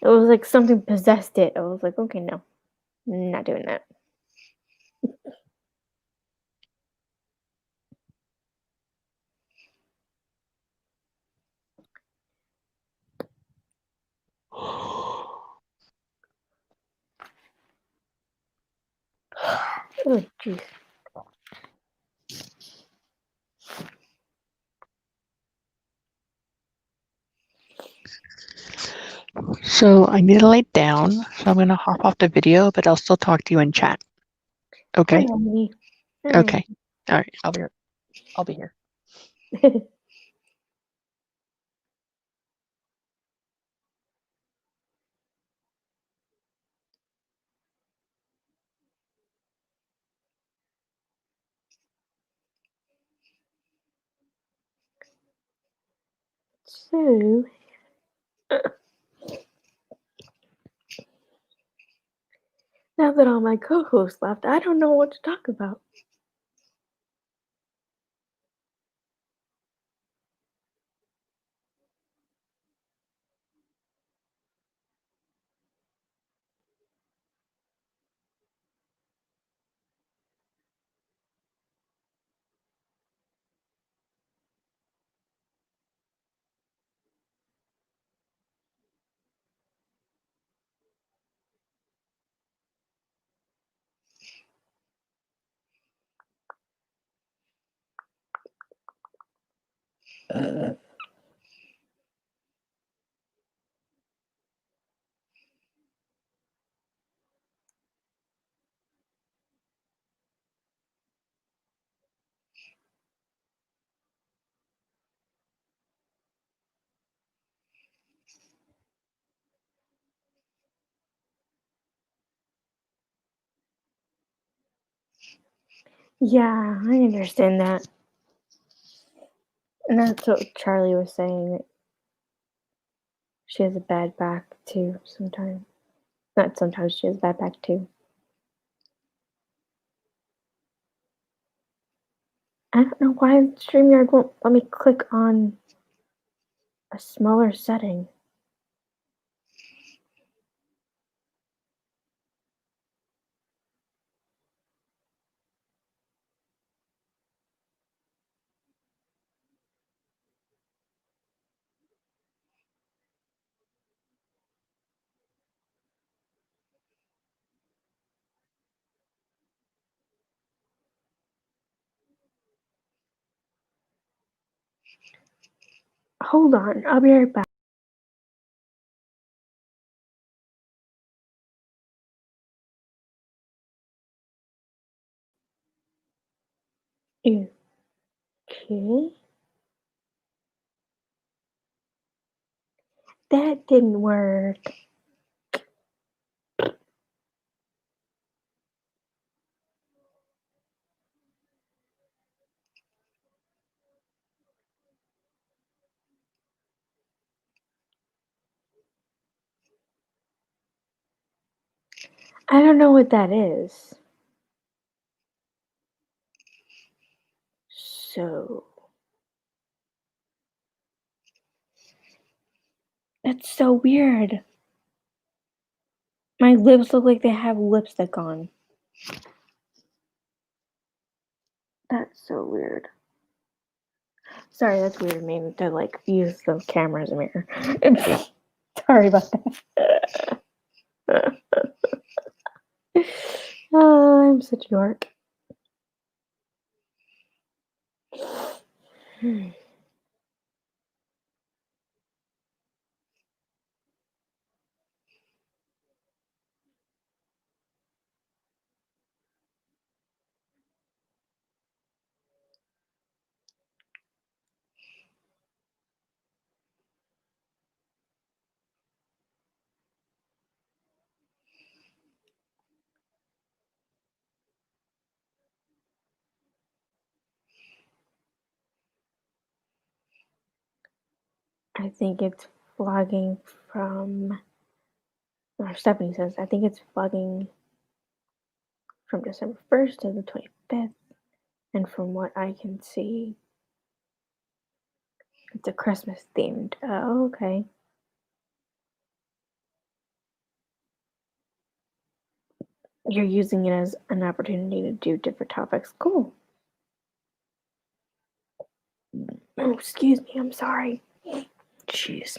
It was like something possessed it. I was like, okay, no. Not doing that. Oh, jeez. So I need to lay down, so I'm gonna hop off the video, but I'll still talk to you in chat. Okay? Alrighty. Okay. All right. I'll be here. So, now that all my co-hosts left, I don't know what to talk about. Yeah, I understand that. And that's what Charlie was saying. That she has a bad back too sometimes. Not sometimes, she has a bad back too. I don't know why StreamYard won't let me click on a smaller setting. Hold on, I'll be right back. Okay. That didn't work. I don't know what that is. So that's so weird. My lips look like they have lipstick on. That's so weird. Sorry, that's weird of me to like use the camera as a mirror. Sorry about that. Oh, I'm such a dork. I think it's vlogging from, or Stephanie says, I think it's vlogging from December 1st to the 25th. And from what I can see, it's a Christmas themed. Oh, okay. You're using it as an opportunity to do different topics. Cool. Oh, excuse me. I'm sorry. Jeez.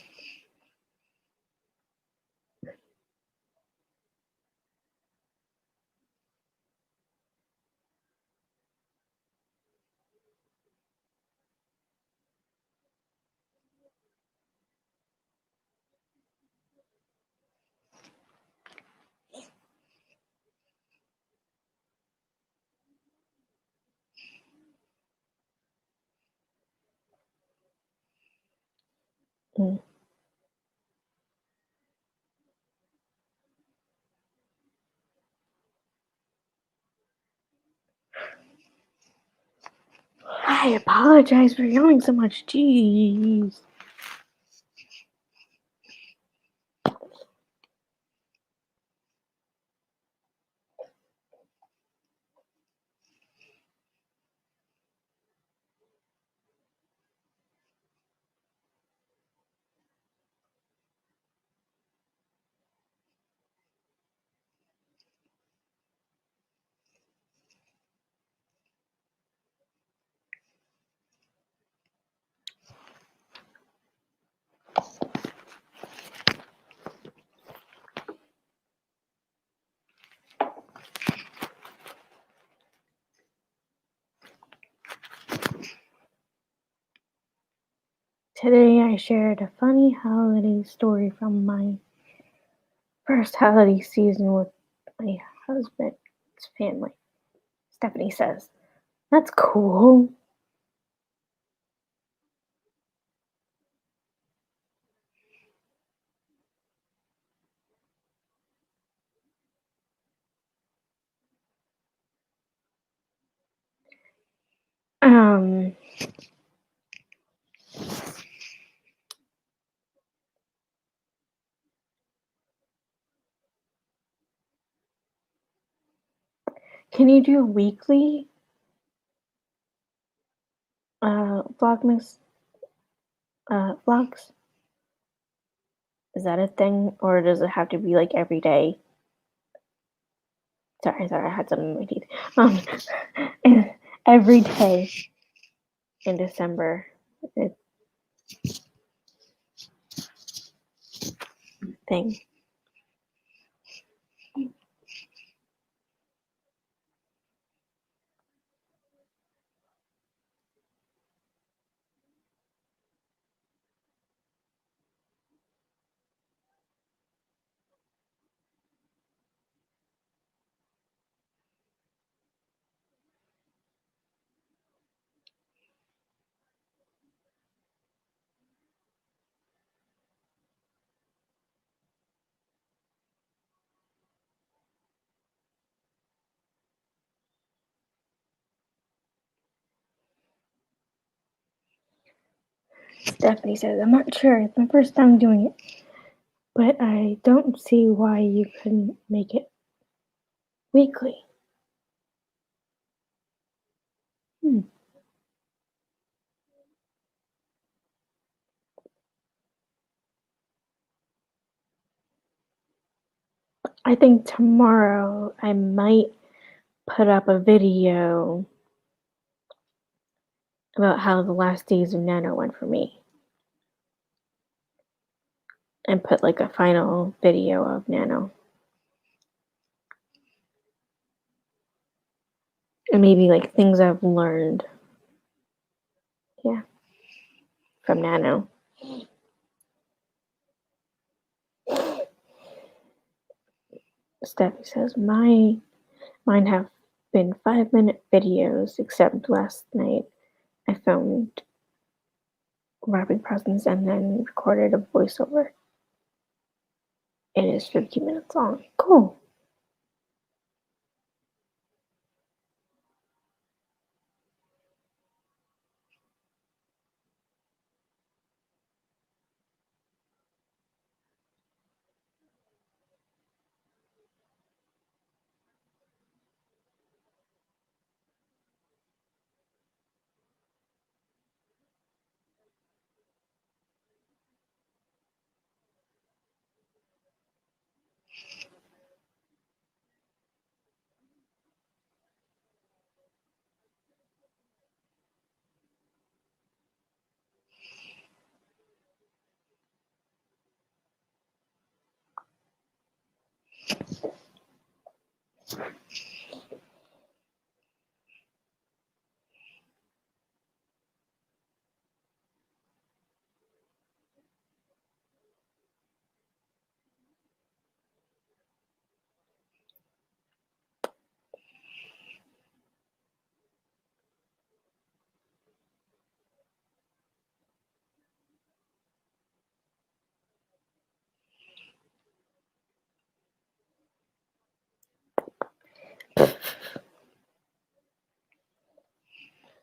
Mm. I apologize for yelling so much. Jeez. Today I shared a funny holiday story from my first holiday season with my husband's family. Stephanie says, that's cool. Um, can you do weekly vlogmas vlogs? Is that a thing, or does it have to be like every day? Sorry, I had something in my teeth. Every day in December. Thing. Stephanie says, I'm not sure. It's my first time doing it. But I don't see why you couldn't make it weekly. I think tomorrow I might put up a video about how the last days of Nano went for me. And put like a final video of Nano. And maybe like things I've learned. Yeah. From Nano. Stephanie says, mine have been 5-minute videos, except last night I filmed wrapping presents and then recorded a voiceover. It is 15 minutes long. Cool.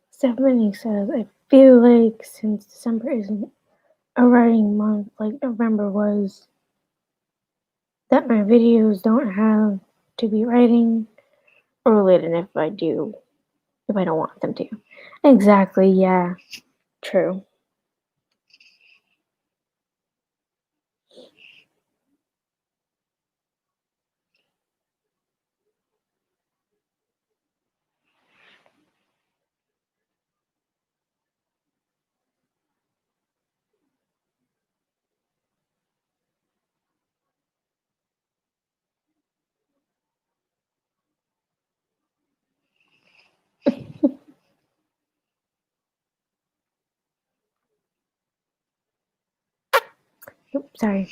Stephanie says, I feel like since December isn't a writing month like November was, that my videos don't have to be writing related if I don't want them to. Exactly, yeah. True. Oops, sorry.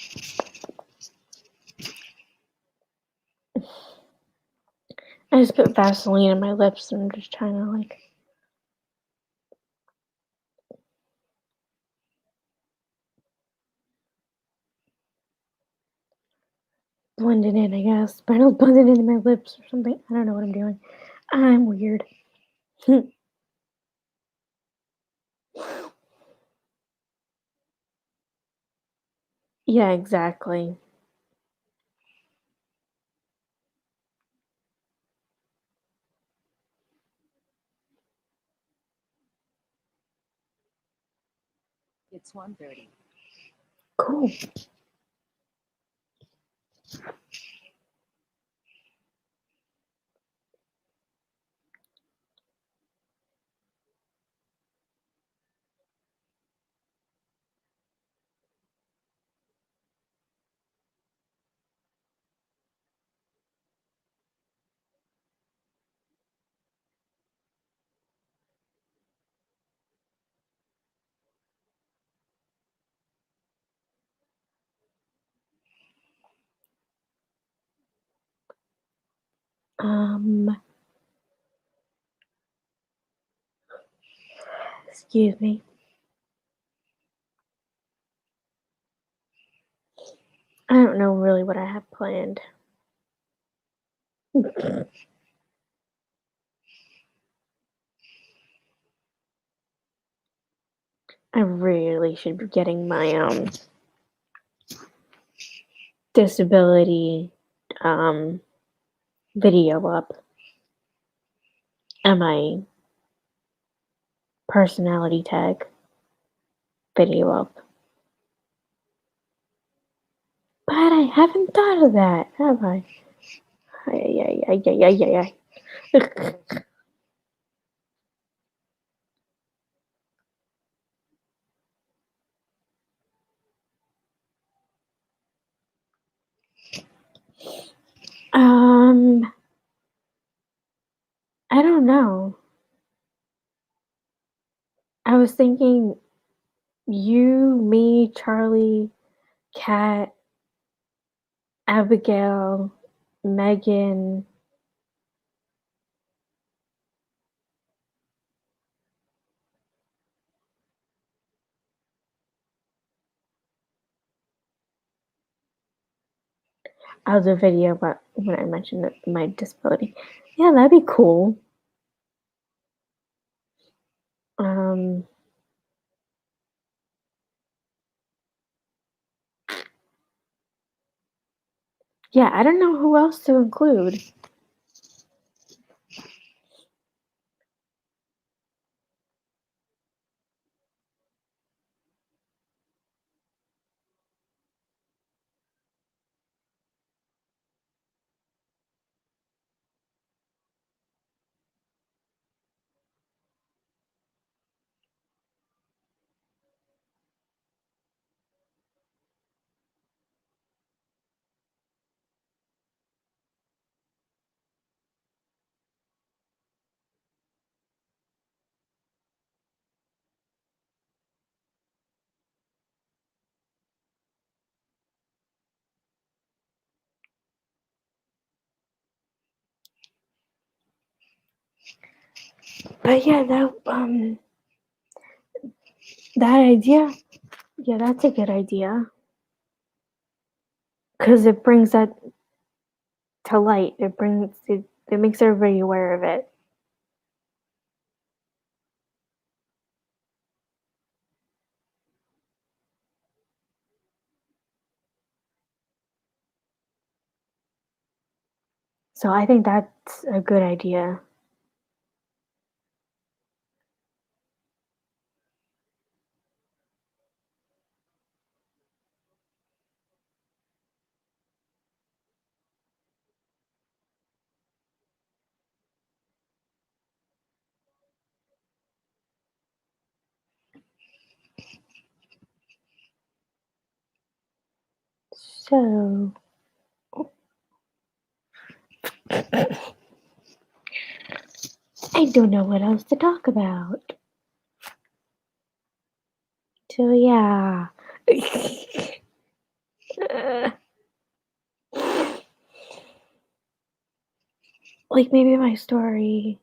I just put Vaseline on my lips and I'm just trying to like blend it in, I guess. But I don't blend it into my lips or something. I don't know what I'm doing. I'm weird. Yeah, exactly. It's 1:30. Cool. Excuse me. I don't know really what I have planned. I really should be getting my disability video up and my personality tag video up. But I haven't thought of that, have I? Ay. I don't know. I was thinking you, me, Charlie, Kat, Abigail, Megan. I'll do a video about when I mentioned my disability. Yeah, that'd be cool. Yeah, I don't know who else to include. But yeah, that idea, yeah, that's a good idea. Because it brings that to light. It makes everybody aware of it. So I think that's a good idea. So I don't know what else to talk about. So yeah. Like maybe my story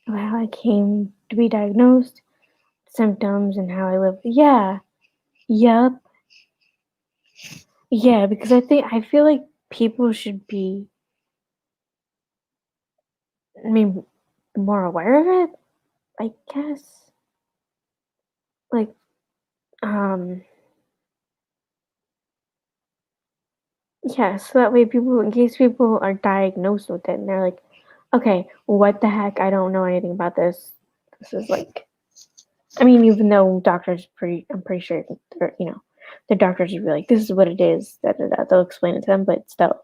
of how I came to be diagnosed, symptoms, and how I live. Yeah. Yep. Yeah, because I feel like people should be, I mean, more aware of it, I guess. Like, yeah, so that way people, in case people are diagnosed with it and they're like, okay, what the heck? I don't know anything about this. This is like, I mean, even though I'm pretty sure, the doctors would be like, this is what it is, they'll explain it to them, but still,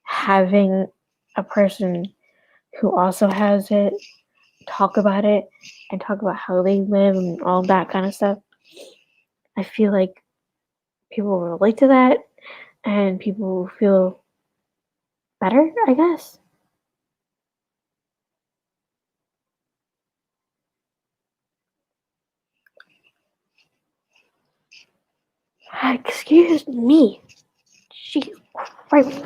having a person who also has it talk about it and talk about how they live and all that kind of stuff, I feel like people will relate to that and people will feel better, I guess. Excuse me. Jesus Christ.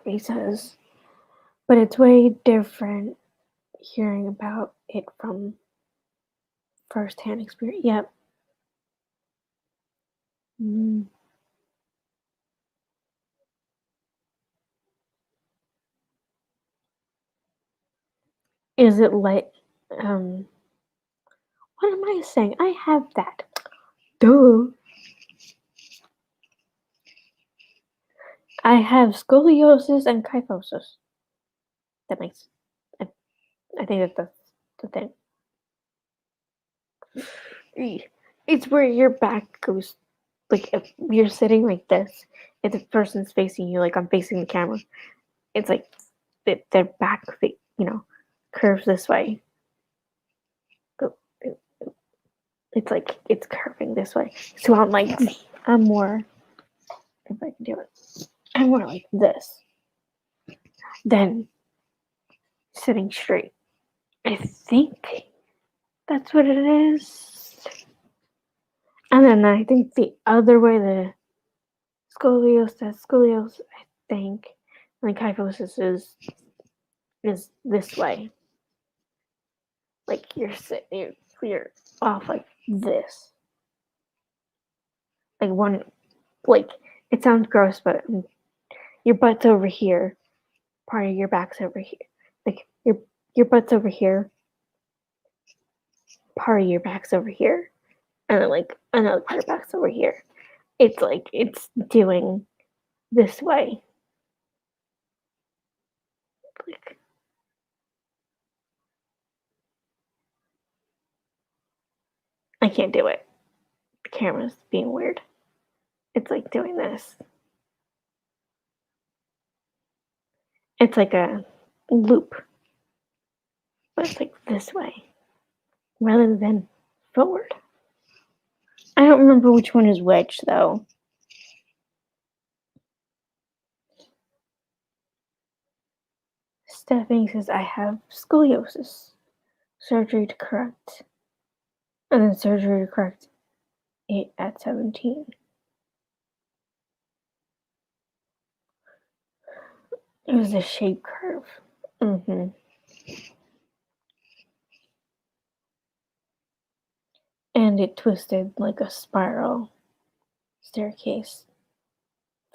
He says, but it's way different hearing about it from first-hand experience. Yep. Mm. Is it like, what am I saying? I have that. Duh. I have scoliosis and kyphosis. That makes, I think that's the thing. It's where your back goes, like if you're sitting like this, if the person's facing you, like I'm facing the camera, it's like their back, curves this way. It's like it's curving this way. So I'm more, if I can do it, I'm more like this than sitting straight. I think that's what it is. And then I think the other way, the scoliosis, I think, and kyphosis is this way. Like you're off like this. Like one, like it sounds gross, but your butt's over here, part of your back's over here. Like your butt's over here, part of your back's over here, and then like another part of your back's over here. It's like it's doing this way. Like I can't do it. The camera's being weird. It's like doing this. It's like a loop, but it's like this way rather than forward. I don't remember which one is which though. Stephanie says I have scoliosis. Surgery to correct. And then surgery to correct it at 17. It was a shape curve. Mm-hmm. And it twisted like a spiral staircase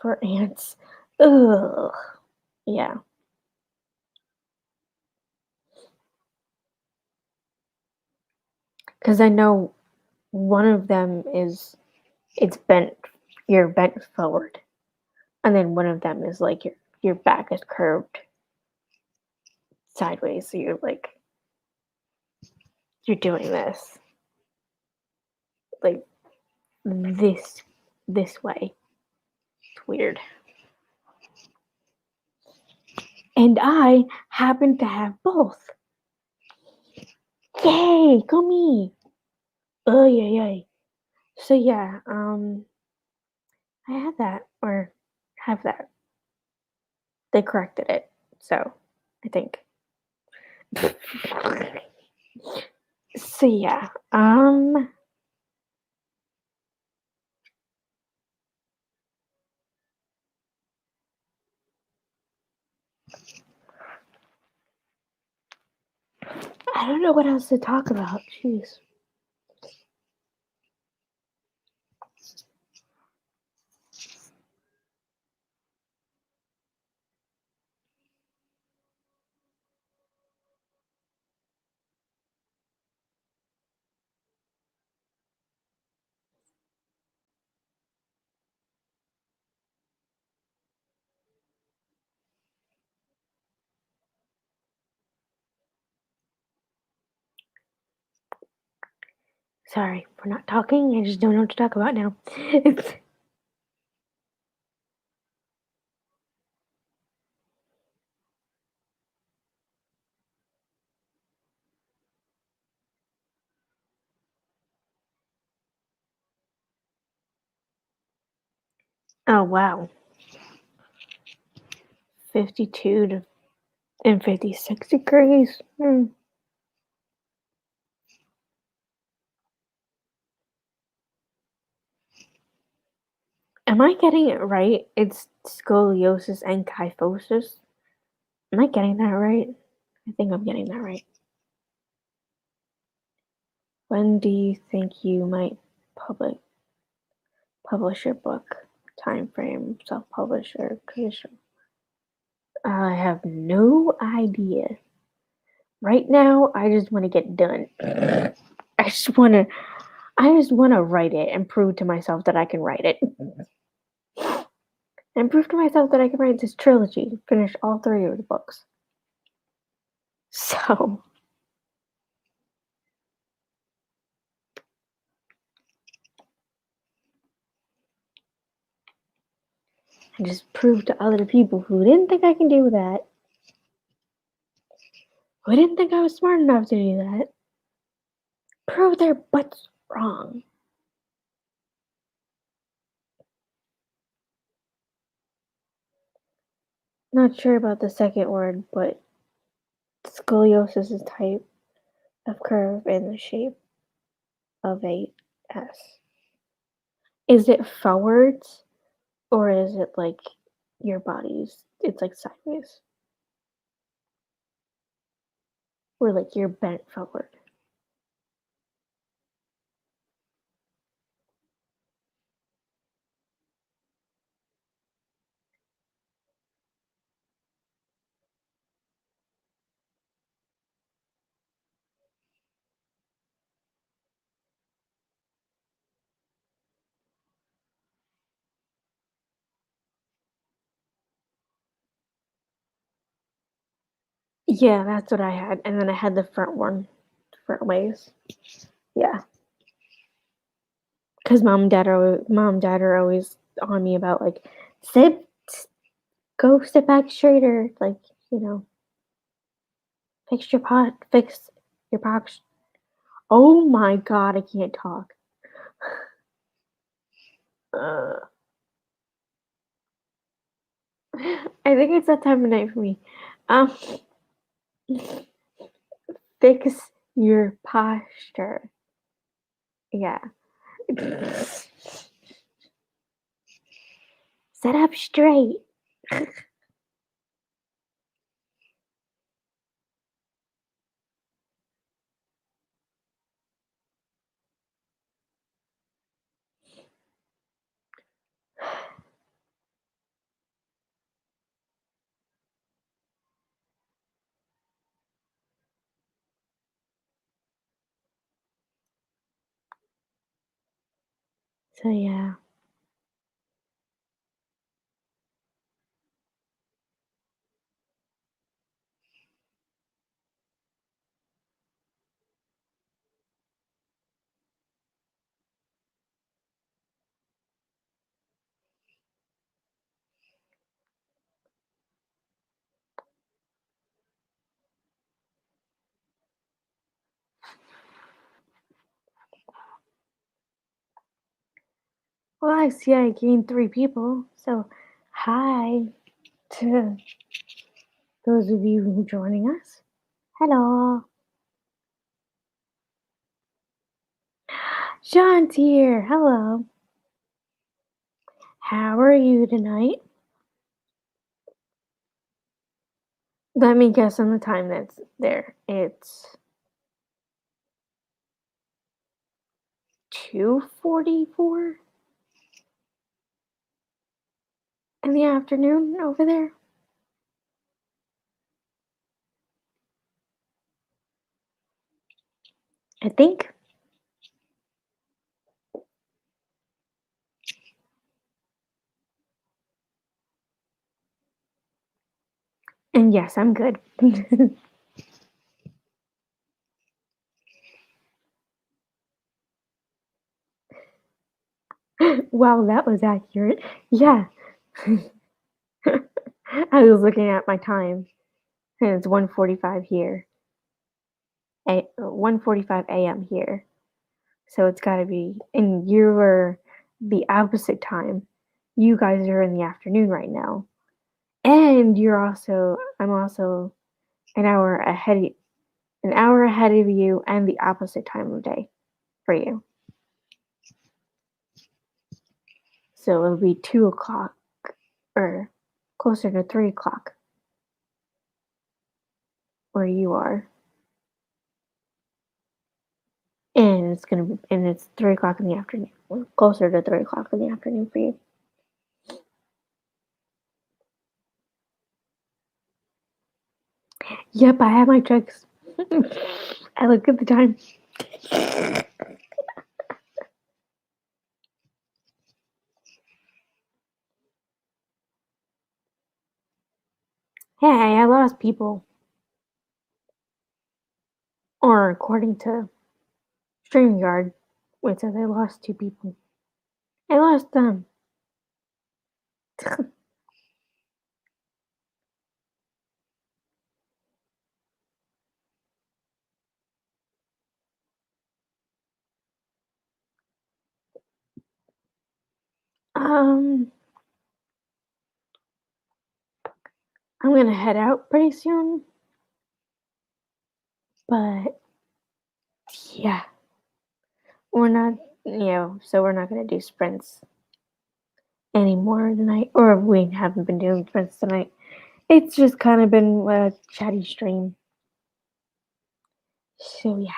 for ants. Ugh. Yeah. Because I know one of them is it's bent, you're bent forward. And then one of them is like your back is curved sideways. So you're doing this. Like this way. It's weird. And I happen to have both. Yay, go me. Oh yeah. So yeah, I had that or have that. They corrected it. So I think. So yeah, I don't know what else to talk about. Jeez. Sorry for not talking. I just don't know what to talk about now. Oh wow. 52 and 56 degrees. Am I getting it right? It's scoliosis and kyphosis. Am I getting that right? I think I'm getting that right. When do you think you might publish your book? Time frame, self-publish or traditional? I have no idea. Right now, I just want to get done. I just want to write it and prove to myself that I can write it. And prove to myself that I can write this trilogy, finish all 3 of the books. So, and just prove to other people who didn't think I can do that, who didn't think I was smart enough to do that, prove their butts wrong. Not sure about the second word, but scoliosis is type of curve in the shape of a S. Is it forwards or is it like your body's? It's like sideways, or like you're bent forward. Yeah, that's what I had, and then I had the front front ways. Yeah, because mom and dad are always on me about like go sit back straighter, like fix your box. Oh my god, I can't talk. Uh, I think it's that time of night for me. Um, fix your posture. Yeah. Sit up straight. So yeah. Well, I see I gained 3 people. So hi to those of you who are joining us. Hello. Sean's here. Hello. How are you tonight? Let me guess on the time that's there. It's 2:44 in the afternoon over there. I think. And yes, I'm good. Wow, that was accurate. Yeah. I was looking at my time, and it's 1:45 here. 1:45 a.m. here. So it's got to be, and you're the opposite time. You guys are in the afternoon right now, and I'm also an hour ahead of you, and the opposite time of day for you. So it'll be 2 o'clock or closer to 3 o'clock. where you are, and it's 3 o'clock in the afternoon, closer to 3 o'clock in the afternoon for you. Yep, I have my checks. I look at the time. Hey, I lost people. Or according to StreamYard, it says I lost 2 people. I lost them. I'm gonna head out pretty soon, but yeah, we're not, so we're not gonna do sprints anymore tonight, or we haven't been doing sprints tonight. It's just kind of been a chatty stream. So yeah.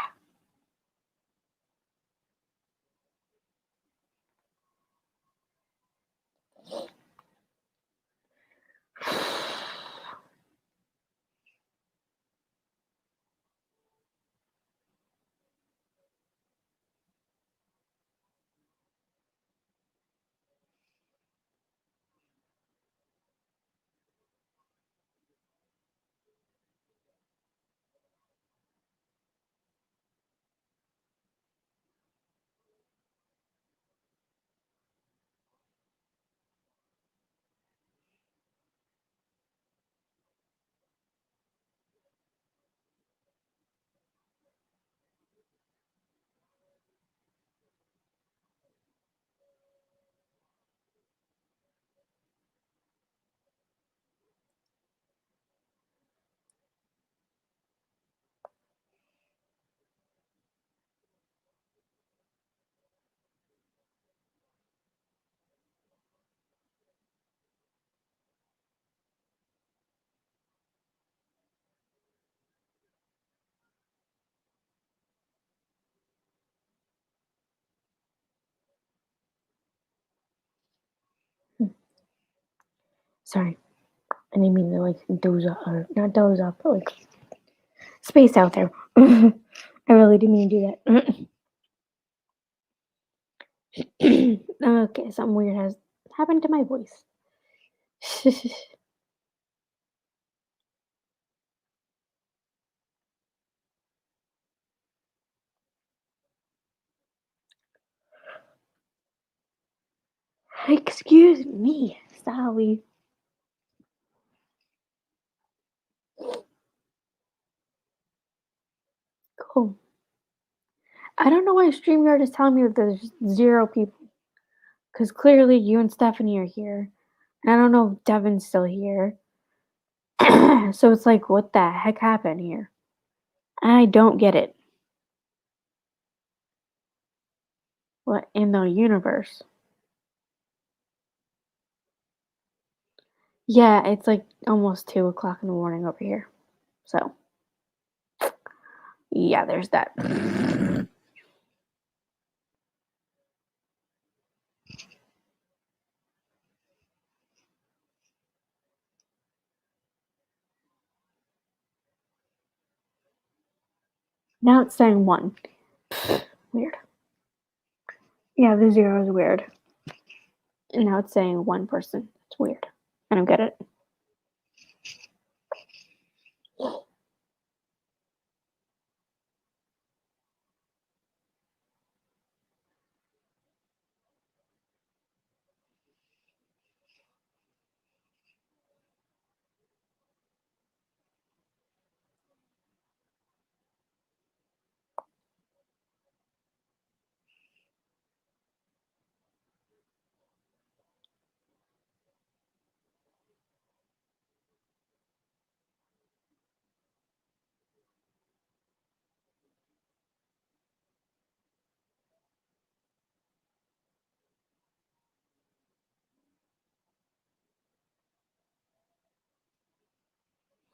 Sorry, I didn't mean to like doze off, or not doze off, but like space out there. I really didn't mean to do that. Okay, something weird has happened to my voice. Excuse me, sorry. Cool. I don't know why StreamYard is telling me that there's 0 people. Because clearly you and Stephanie are here. And I don't know if Devin's still here. So it's like, what the heck happened here? I don't get it. What in the universe? Yeah, it's like almost 2 o'clock in the morning over here. So, yeah, there's that. Now it's saying 1. Weird. Yeah, the 0 is weird. And now it's saying 1 person. It's weird. I don't get it.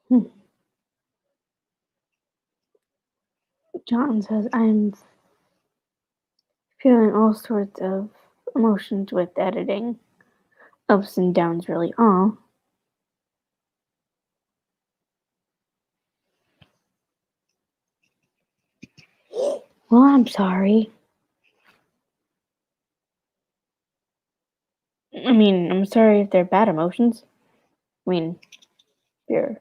Hmm. John says, I'm feeling all sorts of emotions with editing. Ups and downs, really. Oh. Well, I'm sorry. I mean, I'm sorry if they're bad emotions. I mean, if you're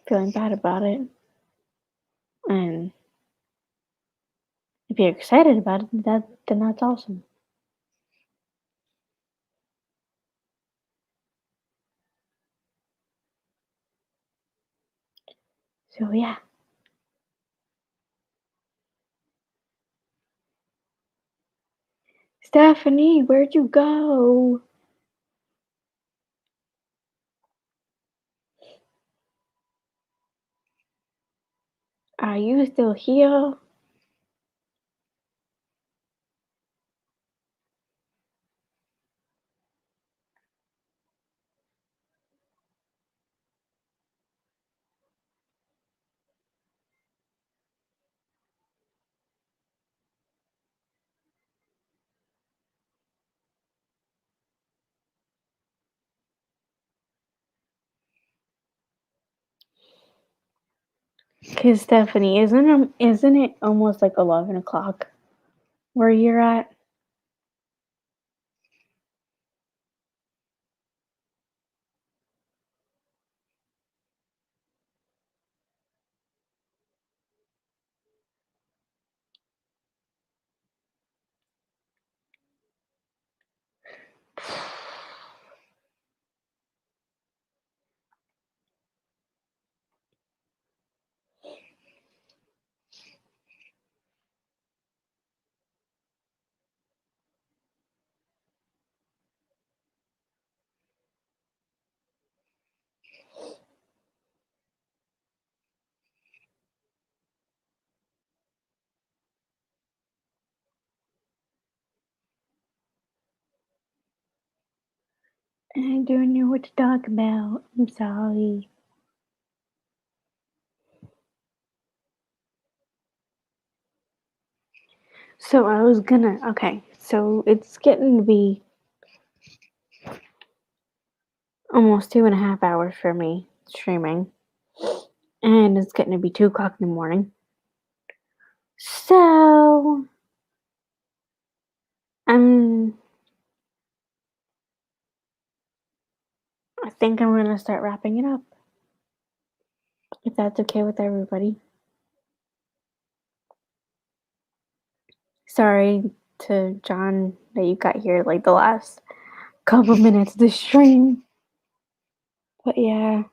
feeling bad about it. And if you're excited about it, then that's awesome. So, yeah. Stephanie, where'd you go? Are you still here? Because Stephanie, isn't it almost like 11 o'clock where you're at? I don't know what to talk about. I'm sorry. So I was gonna, okay, so it's getting to be almost 2.5 hours for me streaming. And it's getting to be 2 o'clock in the morning. So, I think I'm gonna start wrapping it up. If that's okay with everybody. Sorry to John that you got here like the last couple minutes of the stream. But yeah.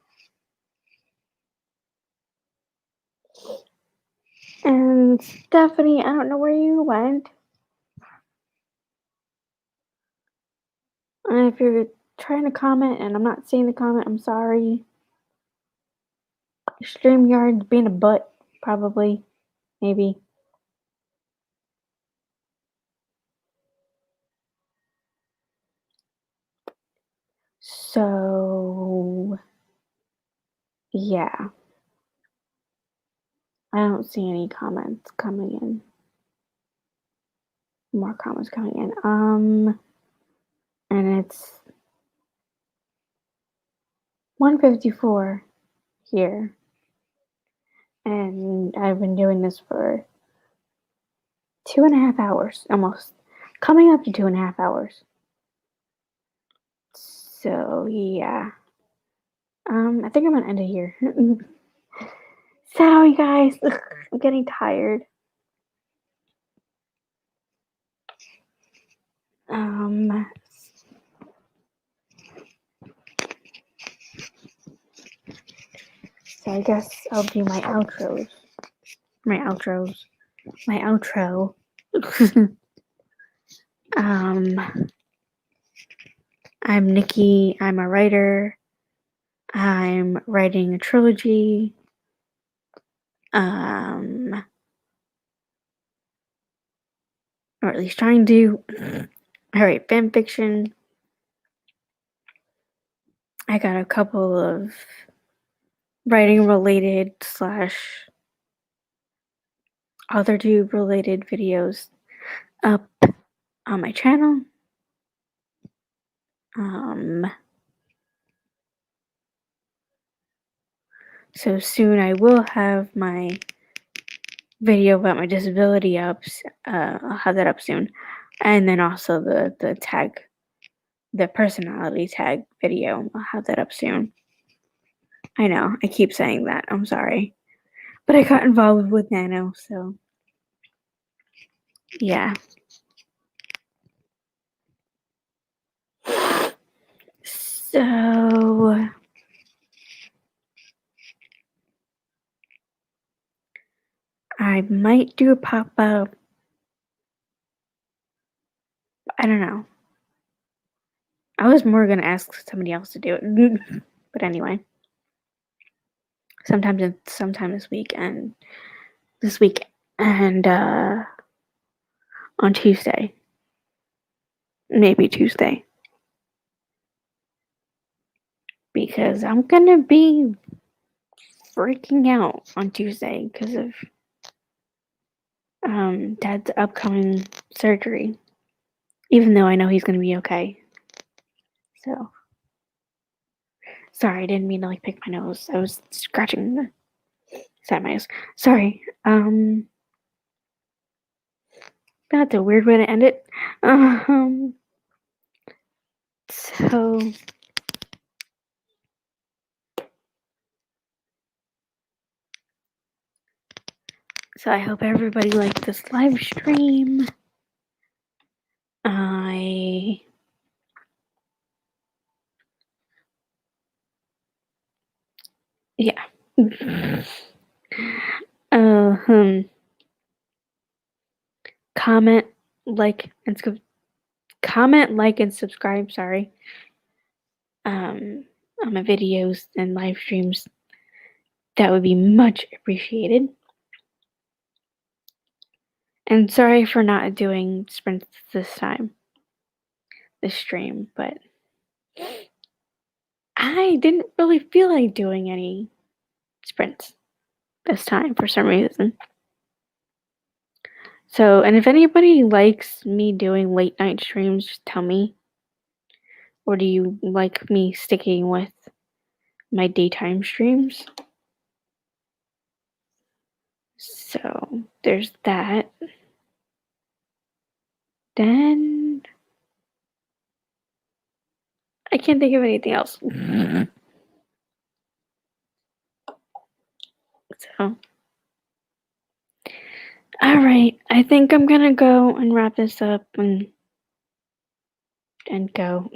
And Stephanie, I don't know where you went. And if you're trying to comment and I'm not seeing the comment, I'm sorry. StreamYard's being a butt, probably. Maybe. So, yeah. I don't see any comments coming in. More comments coming in. And it's 1:54 here. And I've been doing this for 2.5 hours, almost. Coming up to 2.5 hours. So, yeah. I think I'm gonna end it here. Sorry, guys. I'm getting tired. So I guess I'll do my outros. My outro. I'm Nikki. I'm a writer. I'm writing a trilogy. Or at least trying to. I write fan fiction. I got a couple of writing related / other tube related videos up on my channel. So soon I will have my video about my disability up. I'll have that up soon. And then also the tag, the personality tag video. I'll have that up soon. I know, I keep saying that. I'm sorry. But I got involved with Nano, so yeah. So I might do a pop-up. I don't know. I was more gonna ask somebody else to do it. But anyway. Sometime this week and on Tuesday. Maybe Tuesday. Because I'm gonna be freaking out on Tuesday because of Dad's upcoming surgery. Even though I know he's gonna be okay. So sorry, I didn't mean to like pick my nose. I was scratching the side of my nose. Sorry. That's a weird way to end it. So I hope everybody liked this live stream. Yeah. Comment, like, and subscribe. Sorry. On my videos and live streams. That would be much appreciated. And sorry for not doing sprints this stream, but I didn't really feel like doing any sprints this time for some reason. So, and if anybody likes me doing late night streams, just tell me. Or do you like me sticking with my daytime streams? So, there's that. Then I can't think of anything else. So, all right, I think I'm gonna go and wrap this up and go.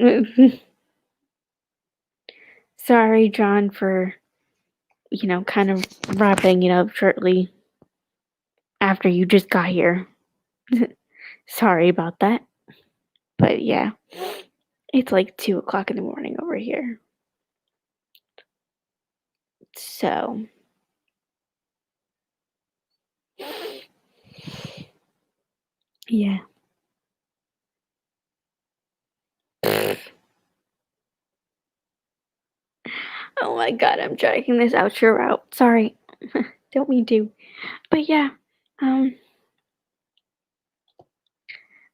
Sorry, John, for kind of wrapping it up shortly after you just got here. Sorry about that, but yeah, it's like 2:00 in the morning over here. So. Yeah. Oh my god, I'm dragging this outro out. Sorry. Don't mean to. But yeah.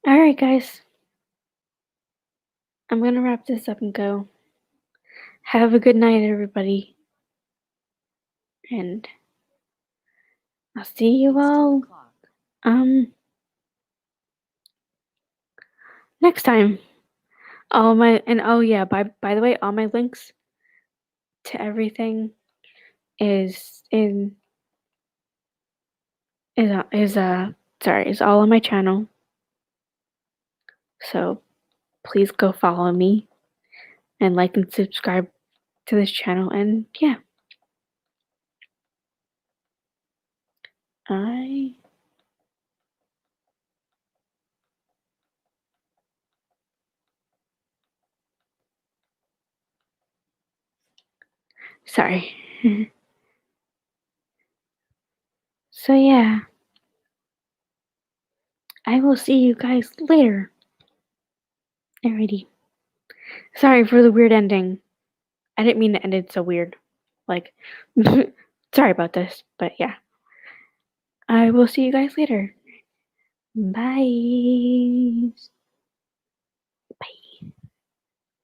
Alright, guys. I'm gonna wrap this up and go. Have a good night, everybody. And I'll see you all next time. By the way, all my links to everything is all on my channel. So please go follow me and like and subscribe to this channel, and yeah. Sorry. So yeah. I will see you guys later. Alrighty. Sorry for the weird ending. I didn't mean to end it so weird. Like, sorry about this, but yeah. I will see you guys later. Bye.